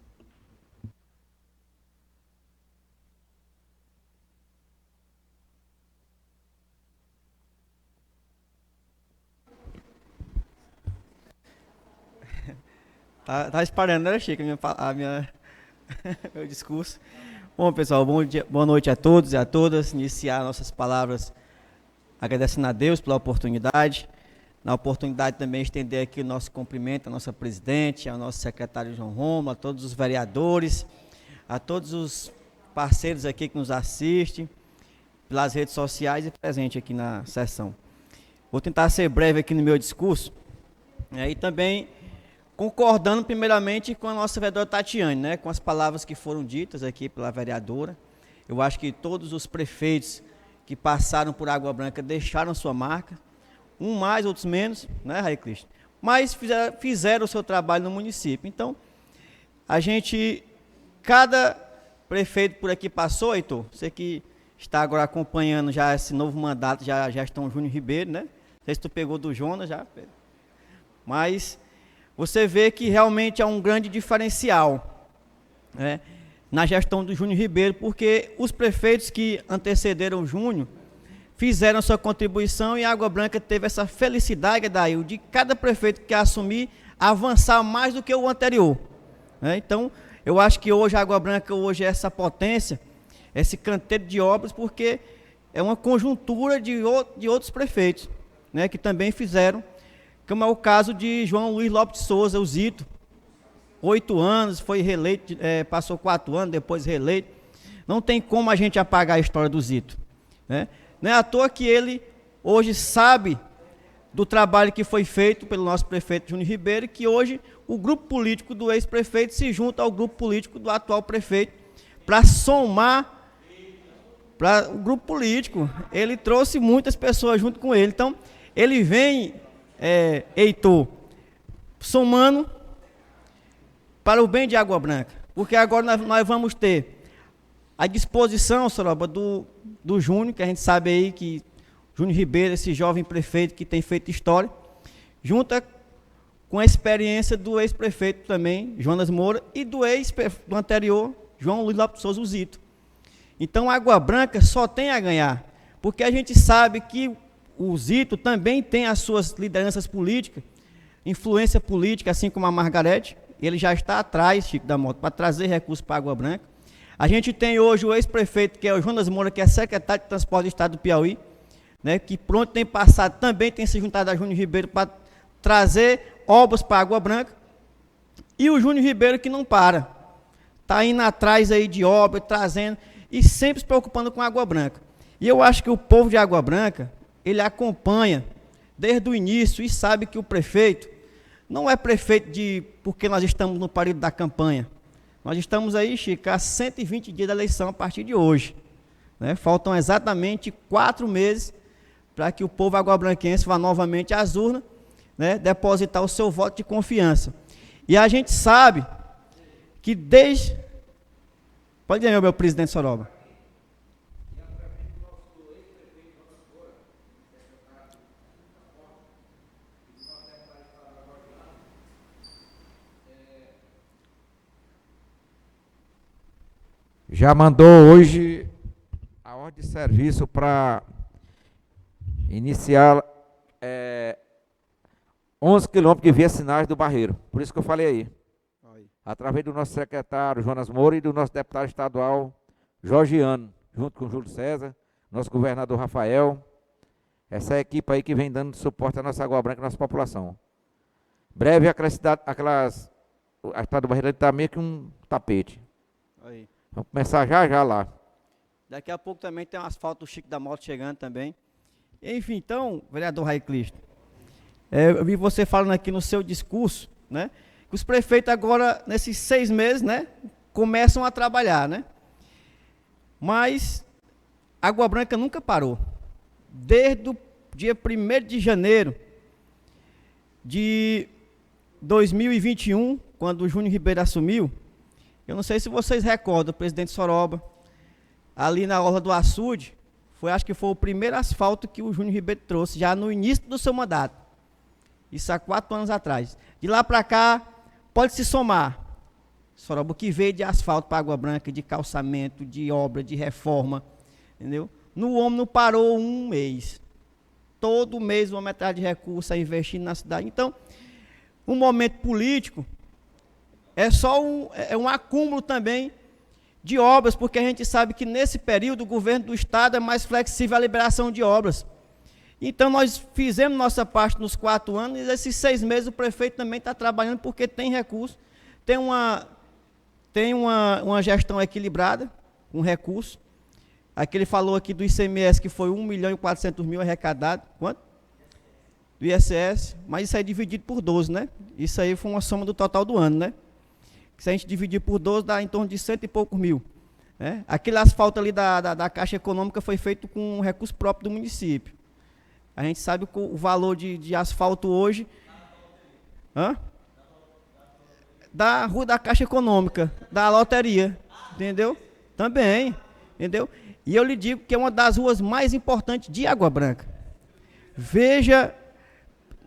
Tá esperando, né, Chico, meu discurso. Bom, pessoal, bom dia, boa noite a todos e a todas. Iniciar nossas palavras agradecendo a Deus pela oportunidade. Na oportunidade também estender aqui o nosso cumprimento à nossa presidente, ao nosso secretário João Rômulo, a todos os vereadores, a todos os parceiros aqui que nos assistem, pelas redes sociais e presente aqui na sessão. Vou tentar ser breve aqui no meu discurso, e também concordando primeiramente com a nossa vereadora Tatiane, né, com as palavras que foram ditas aqui pela vereadora. Eu acho que todos os prefeitos que passaram por Água Branca deixaram sua marca, um mais, outros menos, né, Raí Cristo? Mas fizeram o seu trabalho no município. Então, cada prefeito por aqui passou, Heitor, você que está agora acompanhando já esse novo mandato, já gestão Júnior Ribeiro, né? Não sei se tu pegou do Jonas já, Pedro. Mas você vê que realmente há um grande diferencial, né, na gestão do Júnior Ribeiro, porque os prefeitos que antecederam o Júnior fizeram sua contribuição e a Água Branca teve essa felicidade, Daí, de cada prefeito que assumir avançar mais do que o anterior, né? Então, eu acho que hoje a Água Branca é essa potência, esse canteiro de obras, porque é uma conjuntura de outros prefeitos, né, que também fizeram, como é o caso de João Luiz Lopes de Souza, o Zito, 8 anos, foi reeleito, passou 4 anos, depois reeleito. Não tem como a gente apagar a história do Zito, né? Não é à toa que ele hoje sabe do trabalho que foi feito pelo nosso prefeito Júnior Ribeiro, e que hoje o grupo político do ex-prefeito se junta ao grupo político do atual prefeito para somar para o grupo político. Ele trouxe muitas pessoas junto com ele. Então, ele vem, Heitor, somando para o bem de Água Branca, porque agora nós vamos ter a disposição, Soroba, do Júnior, que a gente sabe aí que Júnior Ribeiro, esse jovem prefeito que tem feito história, junta com a experiência do ex-prefeito também, Jonas Moura, e do anterior, João Luiz Lopes de Souza, o Zito. Então, Água Branca só tem a ganhar, porque a gente sabe que o Zito também tem as suas lideranças políticas, influência política, assim como a Margarete. Ele já está atrás, Chico da Mota, para trazer recursos para Água Branca. A gente tem hoje o ex-prefeito, que é o Jonas Moura, que é secretário de Transporte do Estado do Piauí, né, que pronto tem passado, também tem se juntado a Júnior Ribeiro para trazer obras para Água Branca. E o Júnior Ribeiro que não para. Está indo atrás aí de obras, trazendo, e sempre se preocupando com Água Branca. E eu acho que o povo de Água Branca, ele acompanha desde o início e sabe que o prefeito não é prefeito porque nós estamos no período da campanha. Nós estamos aí, Chico, a 120 dias da eleição a partir de hoje. Né? Faltam exatamente 4 meses para que o povo aguabranquense vá novamente às urnas, né, depositar o seu voto de confiança. E a gente sabe que desde... Pode ir, meu presidente Soroba. Já mandou hoje a ordem de serviço para iniciar 11 quilômetros de vias sinais do Barreiro. Por isso que eu falei aí. Através do nosso secretário Jonas Moura e do nosso deputado estadual Jorgiano, junto com o Júlio César, nosso governador Rafael. Essa equipe aí que vem dando suporte à nossa Água Branca e à nossa população. Breve, a estrada do Barreiro está meio que um tapete. Aí. Vamos começar já lá. Daqui a pouco também tem um asfalto do Chico da Moto chegando também. Enfim, então, vereador Raiclisto, eu vi você falando aqui no seu discurso, né, que os prefeitos agora, nesses 6 meses, né, começam a trabalhar, né? Mas Água Branca nunca parou. Desde o dia 1º de janeiro de 2021, quando o Júnior Ribeiro assumiu, eu não sei se vocês recordam, o presidente Soroba, ali na orla do açude, acho que foi o primeiro asfalto que o Júnior Ribeiro trouxe, já no início do seu mandato. Isso há 4 anos atrás. De lá para cá, pode se somar. Soroba, o que veio de asfalto para Água Branca, de calçamento, de obra, de reforma, entendeu? No homem não parou um mês. Todo mês uma metade de recursos a investir na cidade. Então, um momento político é só um acúmulo também de obras, porque a gente sabe que nesse período o governo do estado é mais flexível à liberação de obras. Então nós fizemos nossa parte nos 4 anos, e esses 6 meses o prefeito também está trabalhando porque tem recurso, tem uma gestão equilibrada, com recurso. Aqui ele falou aqui do ICMS que foi 1.400.000 arrecadado, quanto? Do ISS, mas isso aí é dividido por 12, né? Isso aí foi uma soma do total do ano, né? Se a gente dividir por 12, dá em torno de 100 e poucos mil. Né? Aquele asfalto ali da Caixa Econômica foi feito com recurso próprio do município. A gente sabe que o valor de asfalto hoje... Da rua da Caixa Econômica, da loteria, entendeu? Também, entendeu? E eu lhe digo que é uma das ruas mais importantes de Água Branca. Veja,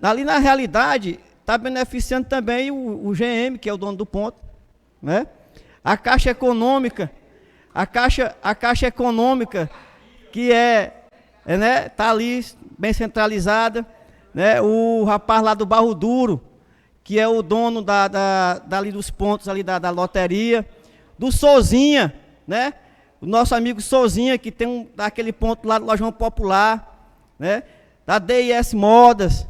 ali na realidade, está beneficiando também o GM, que é o dono do ponto. Né? A Caixa Econômica, a Caixa Econômica, que né, tá ali bem centralizada, né? O rapaz lá do Barro Duro, que é o dono dali dos pontos ali da loteria, do Souzinha, né? O nosso amigo Souzinha, que tem daquele ponto lá do Lojão Popular, né? Da DIS Modas.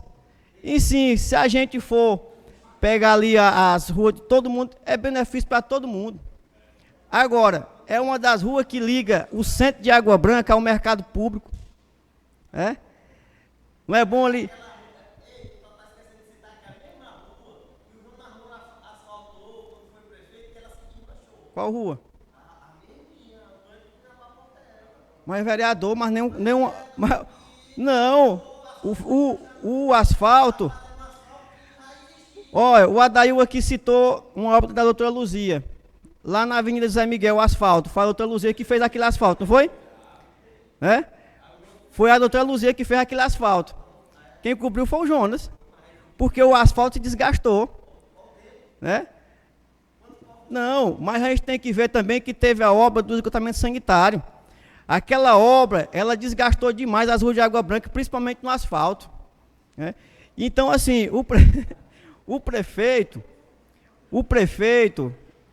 E sim, se a gente for pegar ali as ruas de todo mundo, é benefício para todo mundo. Agora, é uma das ruas que liga o centro de Água Branca ao mercado público. Não é bom ali... Qual rua? Mas vereador, mas nenhum não, o asfalto... Olha, o Adail aqui citou uma obra da doutora Luzia, lá na Avenida José Miguel, o asfalto. Foi a doutora Luzia que fez aquele asfalto, não foi? Foi a doutora Luzia que fez aquele asfalto. Quem cobriu foi o Jonas, porque o asfalto se desgastou. Não, mas a gente tem que ver também que teve a obra do esgotamento sanitário. Aquela obra, ela desgastou demais as ruas de Água Branca, principalmente no asfalto. Então, assim, o prefeito,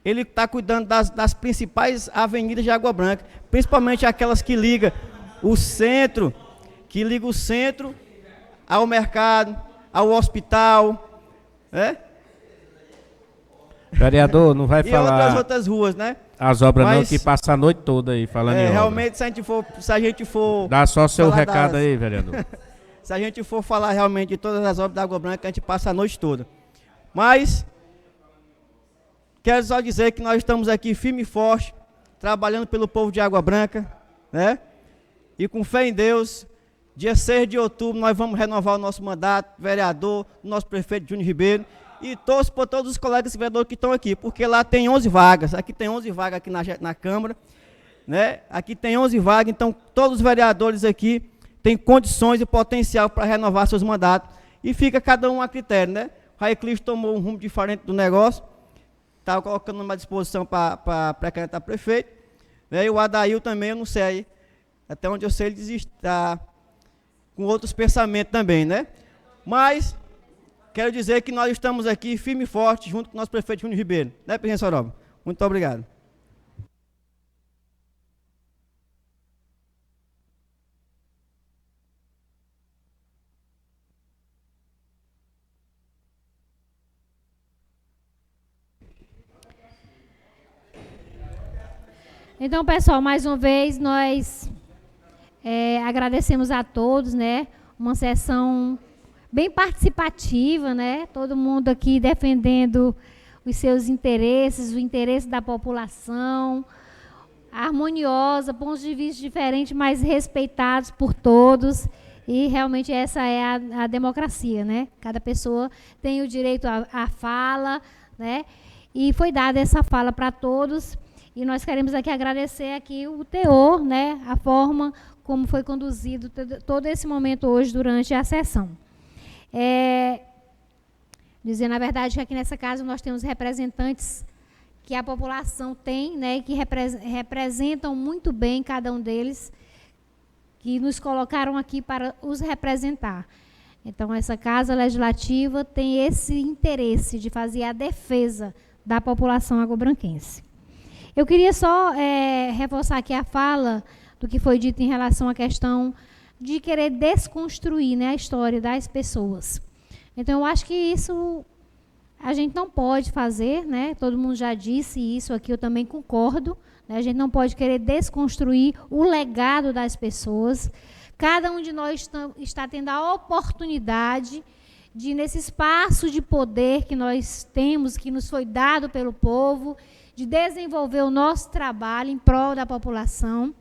ele está cuidando das principais avenidas de Água Branca, principalmente aquelas que ligam o centro ao mercado, ao hospital, Vereador, não vai falar... E outras ruas, né? As obras não, que passa a noite toda aí falando em obra. Realmente, se a gente for... Dá só seu recado aí, vereador. Se a gente for falar realmente de todas as obras da Água Branca, a gente passa a noite toda. Mas, quero só dizer que nós estamos aqui firme e forte, trabalhando pelo povo de Água Branca, né? E com fé em Deus, dia 6 de outubro nós vamos renovar o nosso mandato, vereador, nosso prefeito Júnior Ribeiro, e torço por todos os colegas vereadores que estão aqui, porque lá tem 11 vagas, aqui tem 11 vagas aqui na Câmara, né? Aqui tem 11 vagas, então todos os vereadores aqui têm condições e potencial para renovar seus mandatos, e fica cada um a critério, né? O Raiclis tomou um rumo diferente do negócio, estava colocando uma disposição para pré-candidato a prefeito, né? E o Adail também, eu não sei, até onde eu sei, ele está com outros pensamentos também, né? Mas quero dizer que nós estamos aqui firme e forte, junto com o nosso prefeito Júnior Ribeiro, né, presidente Soroba? Muito obrigado. Então, pessoal, mais uma vez, nós agradecemos a todos, né? Uma sessão bem participativa, né? Todo mundo aqui defendendo os seus interesses, o interesse da população, harmoniosa, pontos de vista diferentes, mas respeitados por todos. E realmente essa é a democracia, né? Cada pessoa tem o direito à fala, né? E foi dada essa fala para todos. E nós queremos aqui agradecer aqui o teor, né, a forma como foi conduzido todo esse momento hoje durante a sessão. Dizer, na verdade, que aqui nessa casa nós temos representantes que a população tem, né, que representam muito bem cada um deles, que nos colocaram aqui para os representar. Então, essa Casa Legislativa tem esse interesse de fazer a defesa da população agobranquense. Eu queria só reforçar aqui a fala do que foi dito em relação à questão de querer desconstruir, né, a história das pessoas. Então, eu acho que isso a gente não pode fazer, né? Todo mundo já disse isso aqui, eu também concordo, né? A gente não pode querer desconstruir o legado das pessoas. Cada um de nós está tendo a oportunidade de, nesse espaço de poder que nós temos, que nos foi dado pelo povo, de desenvolver o nosso trabalho em prol da população.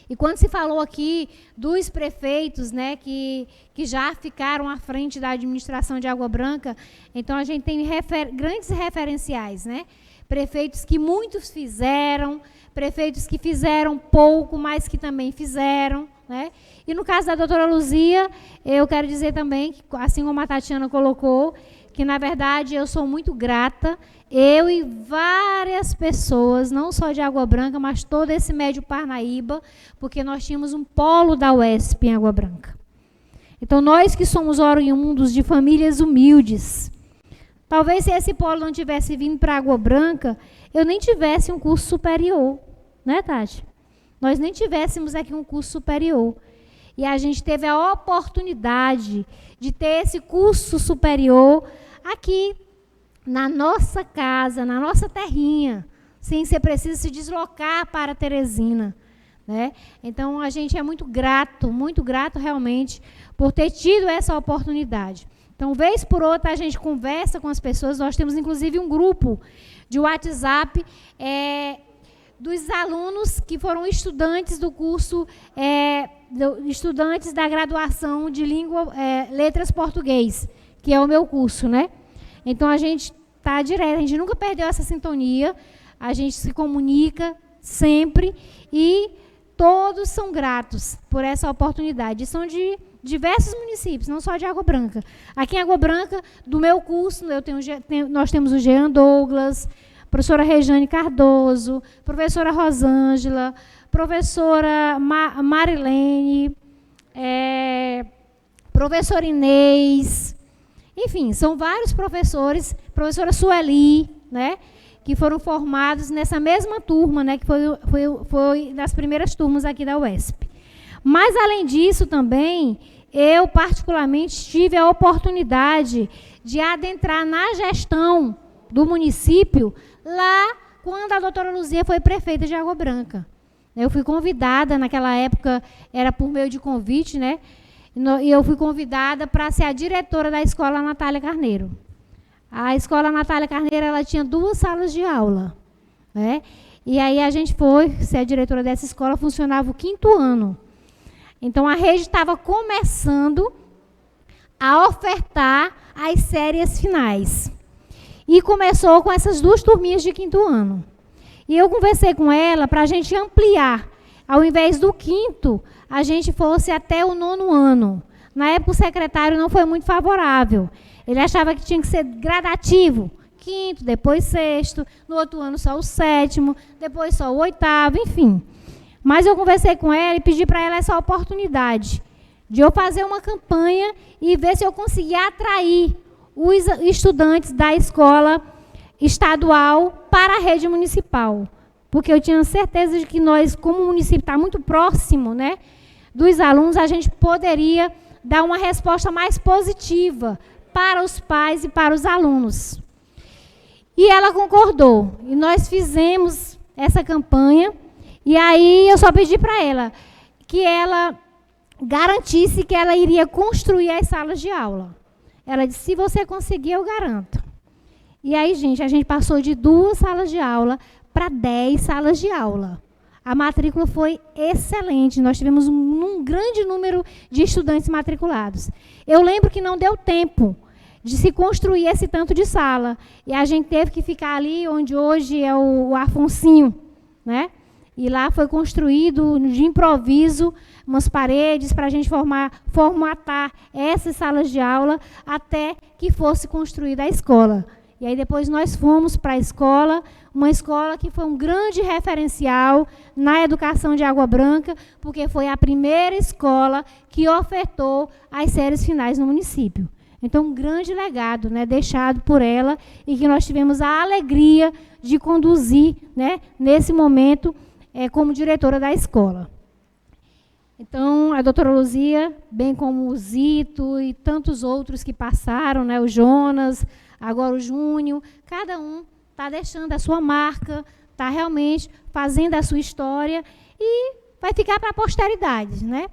E quando se falou aqui dos prefeitos, né, que já ficaram à frente da administração de Água Branca, então a gente tem grandes referenciais, né? Prefeitos que muitos fizeram, prefeitos que fizeram pouco, mas que também fizeram, né? E no caso da doutora Luzia, eu quero dizer também, que, assim como a Tatiana colocou, que, na verdade, eu sou muito grata, eu e várias pessoas, não só de Água Branca, mas todo esse Médio Parnaíba, porque nós tínhamos um polo da UESP em Água Branca. Então, nós que somos oriundos de famílias humildes, talvez se esse polo não tivesse vindo para Água Branca, eu nem tivesse um curso superior, né, Tati? Nós nem tivéssemos aqui um curso superior. E a gente teve a oportunidade de ter esse curso superior aqui, na nossa casa, na nossa terrinha, sem ser preciso se deslocar para Teresina, né? Então, a gente é muito grato realmente, por ter tido essa oportunidade. Então, vez por outra, a gente conversa com as pessoas, nós temos, inclusive, um grupo de WhatsApp dos alunos que foram estudantes do curso, estudantes da graduação de Letras Português, que é o meu curso, né? Então, a gente está direto, a gente nunca perdeu essa sintonia, a gente se comunica sempre e todos são gratos por essa oportunidade. São de diversos municípios, não só de Água Branca. Aqui em Água Branca, do meu curso, nós temos o Jean Douglas, professora Rejane Cardoso, professora Rosângela, professora Marilene, professora Inês, enfim, são vários professores, professora Sueli, né, que foram formados nessa mesma turma, né, que foi das primeiras turmas aqui da UESP. Mas, além disso, também, eu, particularmente, tive a oportunidade de adentrar na gestão do município lá quando a doutora Luzia foi prefeita de Água Branca. Eu fui convidada, naquela época, era por meio de convite, né? E eu fui convidada para ser a diretora da escola Natália Carneiro. A escola Natália Carneiro, ela tinha 2 salas de aula, né? E aí a gente foi ser a diretora dessa escola, funcionava o 5º ano. Então, a rede estava começando a ofertar as séries finais. E começou com essas 2 turminhas de 5º ano. E eu conversei com ela para a gente ampliar. Ao invés do 5º, a gente fosse até o 9º ano. Na época, o secretário não foi muito favorável. Ele achava que tinha que ser gradativo. 5º, depois 6º, no outro ano só o 7º, depois só o 8º, enfim. Mas eu conversei com ela e pedi para ela essa oportunidade de eu fazer uma campanha e ver se eu conseguia atrair os estudantes da escola estadual para a rede municipal. Porque eu tinha certeza de que nós, como o município está muito próximo, né, dos alunos, a gente poderia dar uma resposta mais positiva para os pais e para os alunos. E ela concordou. E nós fizemos essa campanha. E aí eu só pedi para ela que ela garantisse que ela iria construir as salas de aula. Ela disse, se você conseguir, eu garanto. E aí, gente, a gente passou de 2 salas de aula para 10 salas de aula. A matrícula foi excelente. Nós tivemos um grande número de estudantes matriculados. Eu lembro que não deu tempo de se construir esse tanto de sala. E a gente teve que ficar ali onde hoje é o Afonsinho, né? E lá foi construído, de improviso, umas paredes para a gente formatar essas salas de aula até que fosse construída a escola. E aí depois nós fomos para a escola, uma escola que foi um grande referencial na educação de Água Branca, porque foi a primeira escola que ofertou as séries finais no município. Então, um grande legado, né, deixado por ela e que nós tivemos a alegria de conduzir, né, nesse momento como diretora da escola. Então, a doutora Luzia, bem como o Zito e tantos outros que passaram, né, o Jonas, agora o Júnior, cada um está deixando a sua marca, está realmente fazendo a sua história e vai ficar para a posteridade, né?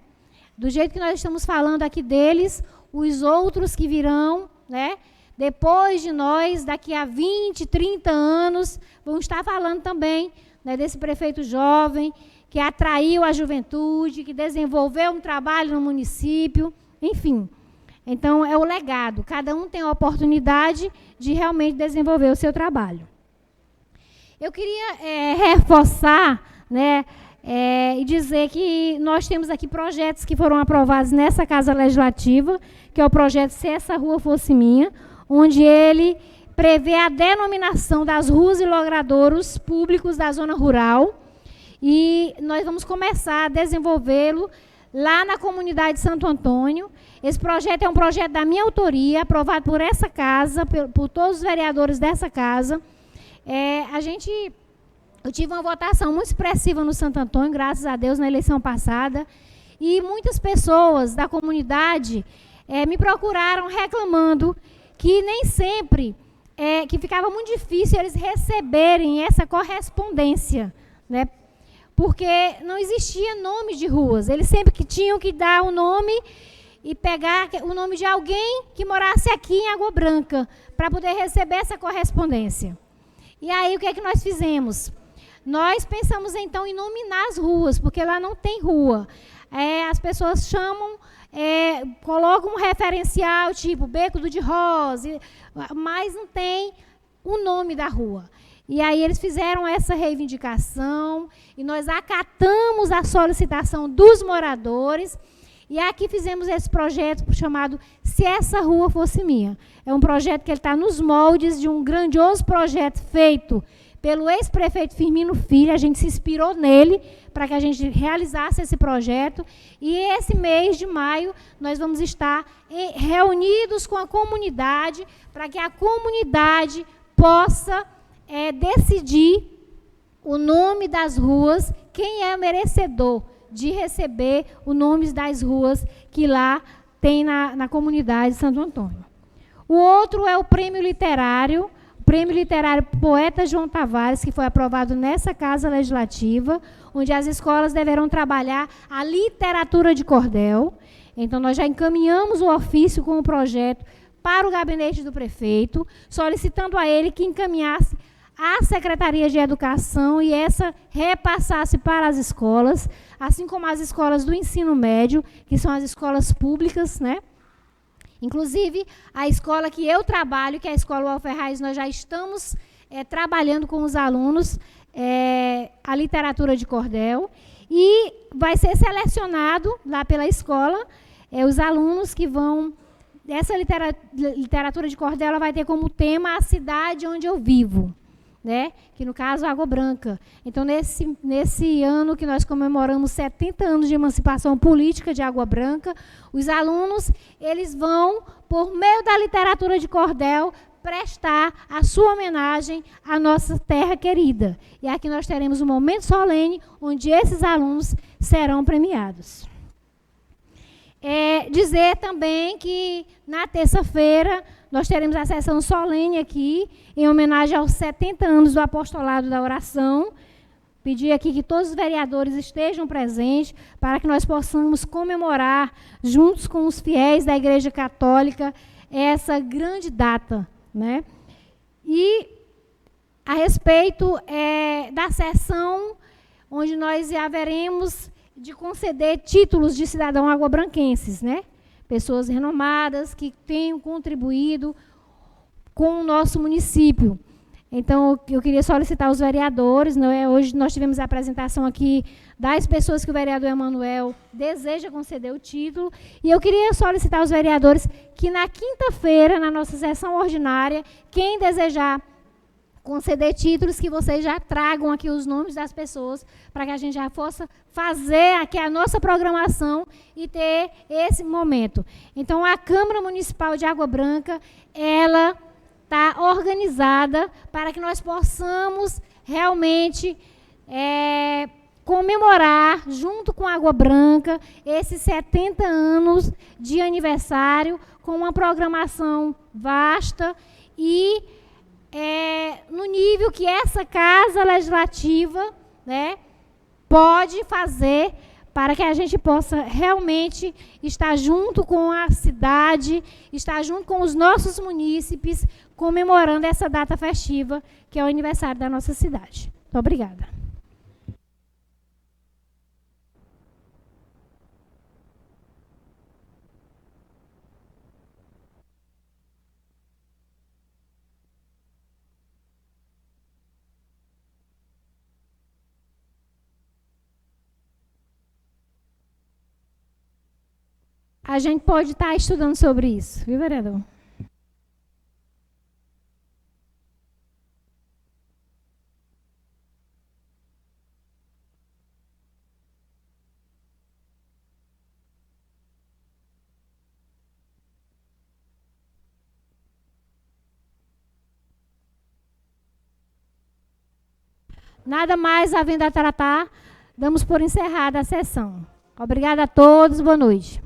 Do jeito que nós estamos falando aqui deles, os outros que virão, né, depois de nós, daqui a 20, 30 anos, vão estar falando também, né, desse prefeito jovem, que atraiu a juventude, que desenvolveu um trabalho no município, enfim. Então, é o legado. Cada um tem a oportunidade de realmente desenvolver o seu trabalho. Eu queria reforçar, né, e dizer que nós temos aqui projetos que foram aprovados nessa Casa Legislativa, que é o projeto Se Essa Rua Fosse Minha, onde ele prevê a denominação das ruas e logradouros públicos da zona rural, e nós vamos começar a desenvolvê-lo lá na comunidade de Santo Antônio. Esse projeto é um projeto da minha autoria, aprovado por essa casa, por todos os vereadores dessa casa. Eu tive uma votação muito expressiva no Santo Antônio, graças a Deus, na eleição passada, e muitas pessoas da comunidade me procuraram reclamando que nem sempre, que ficava muito difícil eles receberem essa correspondência, né? Porque não existia nome de ruas. Eles sempre que tinham que dar o nome e pegar o nome de alguém que morasse aqui em Água Branca para poder receber essa correspondência. E aí, o que é que nós fizemos? Nós pensamos, então, em nominar as ruas, porque lá não tem rua. As pessoas chamam, colocam um referencial, tipo Beco do de Rosa, mas não tem o nome da rua. E aí eles fizeram essa reivindicação e nós acatamos a solicitação dos moradores e aqui fizemos esse projeto chamado Se Essa Rua Fosse Minha. É um projeto que está nos moldes de um grandioso projeto feito pelo ex-prefeito Firmino Filho. A gente se inspirou nele para que a gente realizasse esse projeto. E esse mês de maio nós vamos estar reunidos com a comunidade para que a comunidade possa decidir o nome das ruas, quem é merecedor de receber os nomes das ruas que lá tem na comunidade de Santo Antônio. O outro é o Prêmio Literário Poeta João Tavares, que foi aprovado nessa Casa Legislativa, onde as escolas deverão trabalhar a literatura de cordel. Então, nós já encaminhamos o ofício com o projeto para o gabinete do prefeito, solicitando a ele que encaminhasse à Secretaria de Educação e essa repassasse para as escolas, assim como as escolas do ensino médio, que são as escolas públicas, né? Inclusive, a escola que eu trabalho, que é a Escola UOL Ferraz, nós já estamos trabalhando com os alunos a literatura de cordel, e vai ser selecionado lá pela escola os alunos que vão... Essa literatura de cordel ela vai ter como tema a cidade onde eu vivo, né? Que no caso Água Branca. Então, nesse ano que nós comemoramos 70 anos de emancipação política de Água Branca, os alunos eles vão, por meio da literatura de cordel, prestar a sua homenagem à nossa terra querida. E aqui nós teremos um momento solene onde esses alunos serão premiados. Dizer também que na terça-feira nós teremos a sessão solene aqui, em homenagem aos 70 anos do apostolado da oração. Pedir aqui que todos os vereadores estejam presentes para que nós possamos comemorar, juntos com os fiéis da Igreja Católica, essa grande data, né? E a respeito da sessão onde nós haveremos de conceder títulos de cidadão aguabranquenses, né? Pessoas renomadas que tenham contribuído com o nosso município. Então, eu queria solicitar aos vereadores, né? Hoje nós tivemos a apresentação aqui das pessoas que o vereador Emanuel deseja conceder o título, e eu queria solicitar aos vereadores que na quinta-feira, na nossa sessão ordinária, quem desejar conceder títulos, que vocês já tragam aqui os nomes das pessoas, para que a gente já possa fazer aqui a nossa programação e ter esse momento. Então, a Câmara Municipal de Água Branca, ela está organizada para que nós possamos realmente comemorar, junto com Água Branca, esses 70 anos de aniversário, com uma programação vasta e no nível que essa Casa Legislativa, né, pode fazer para que a gente possa realmente estar junto com a cidade, estar junto com os nossos munícipes, comemorando essa data festiva, que é o aniversário da nossa cidade. Muito obrigada. A gente pode estar estudando sobre isso, viu, vereador? Nada mais havendo a tratar, damos por encerrada a sessão. Obrigada a todos, boa noite.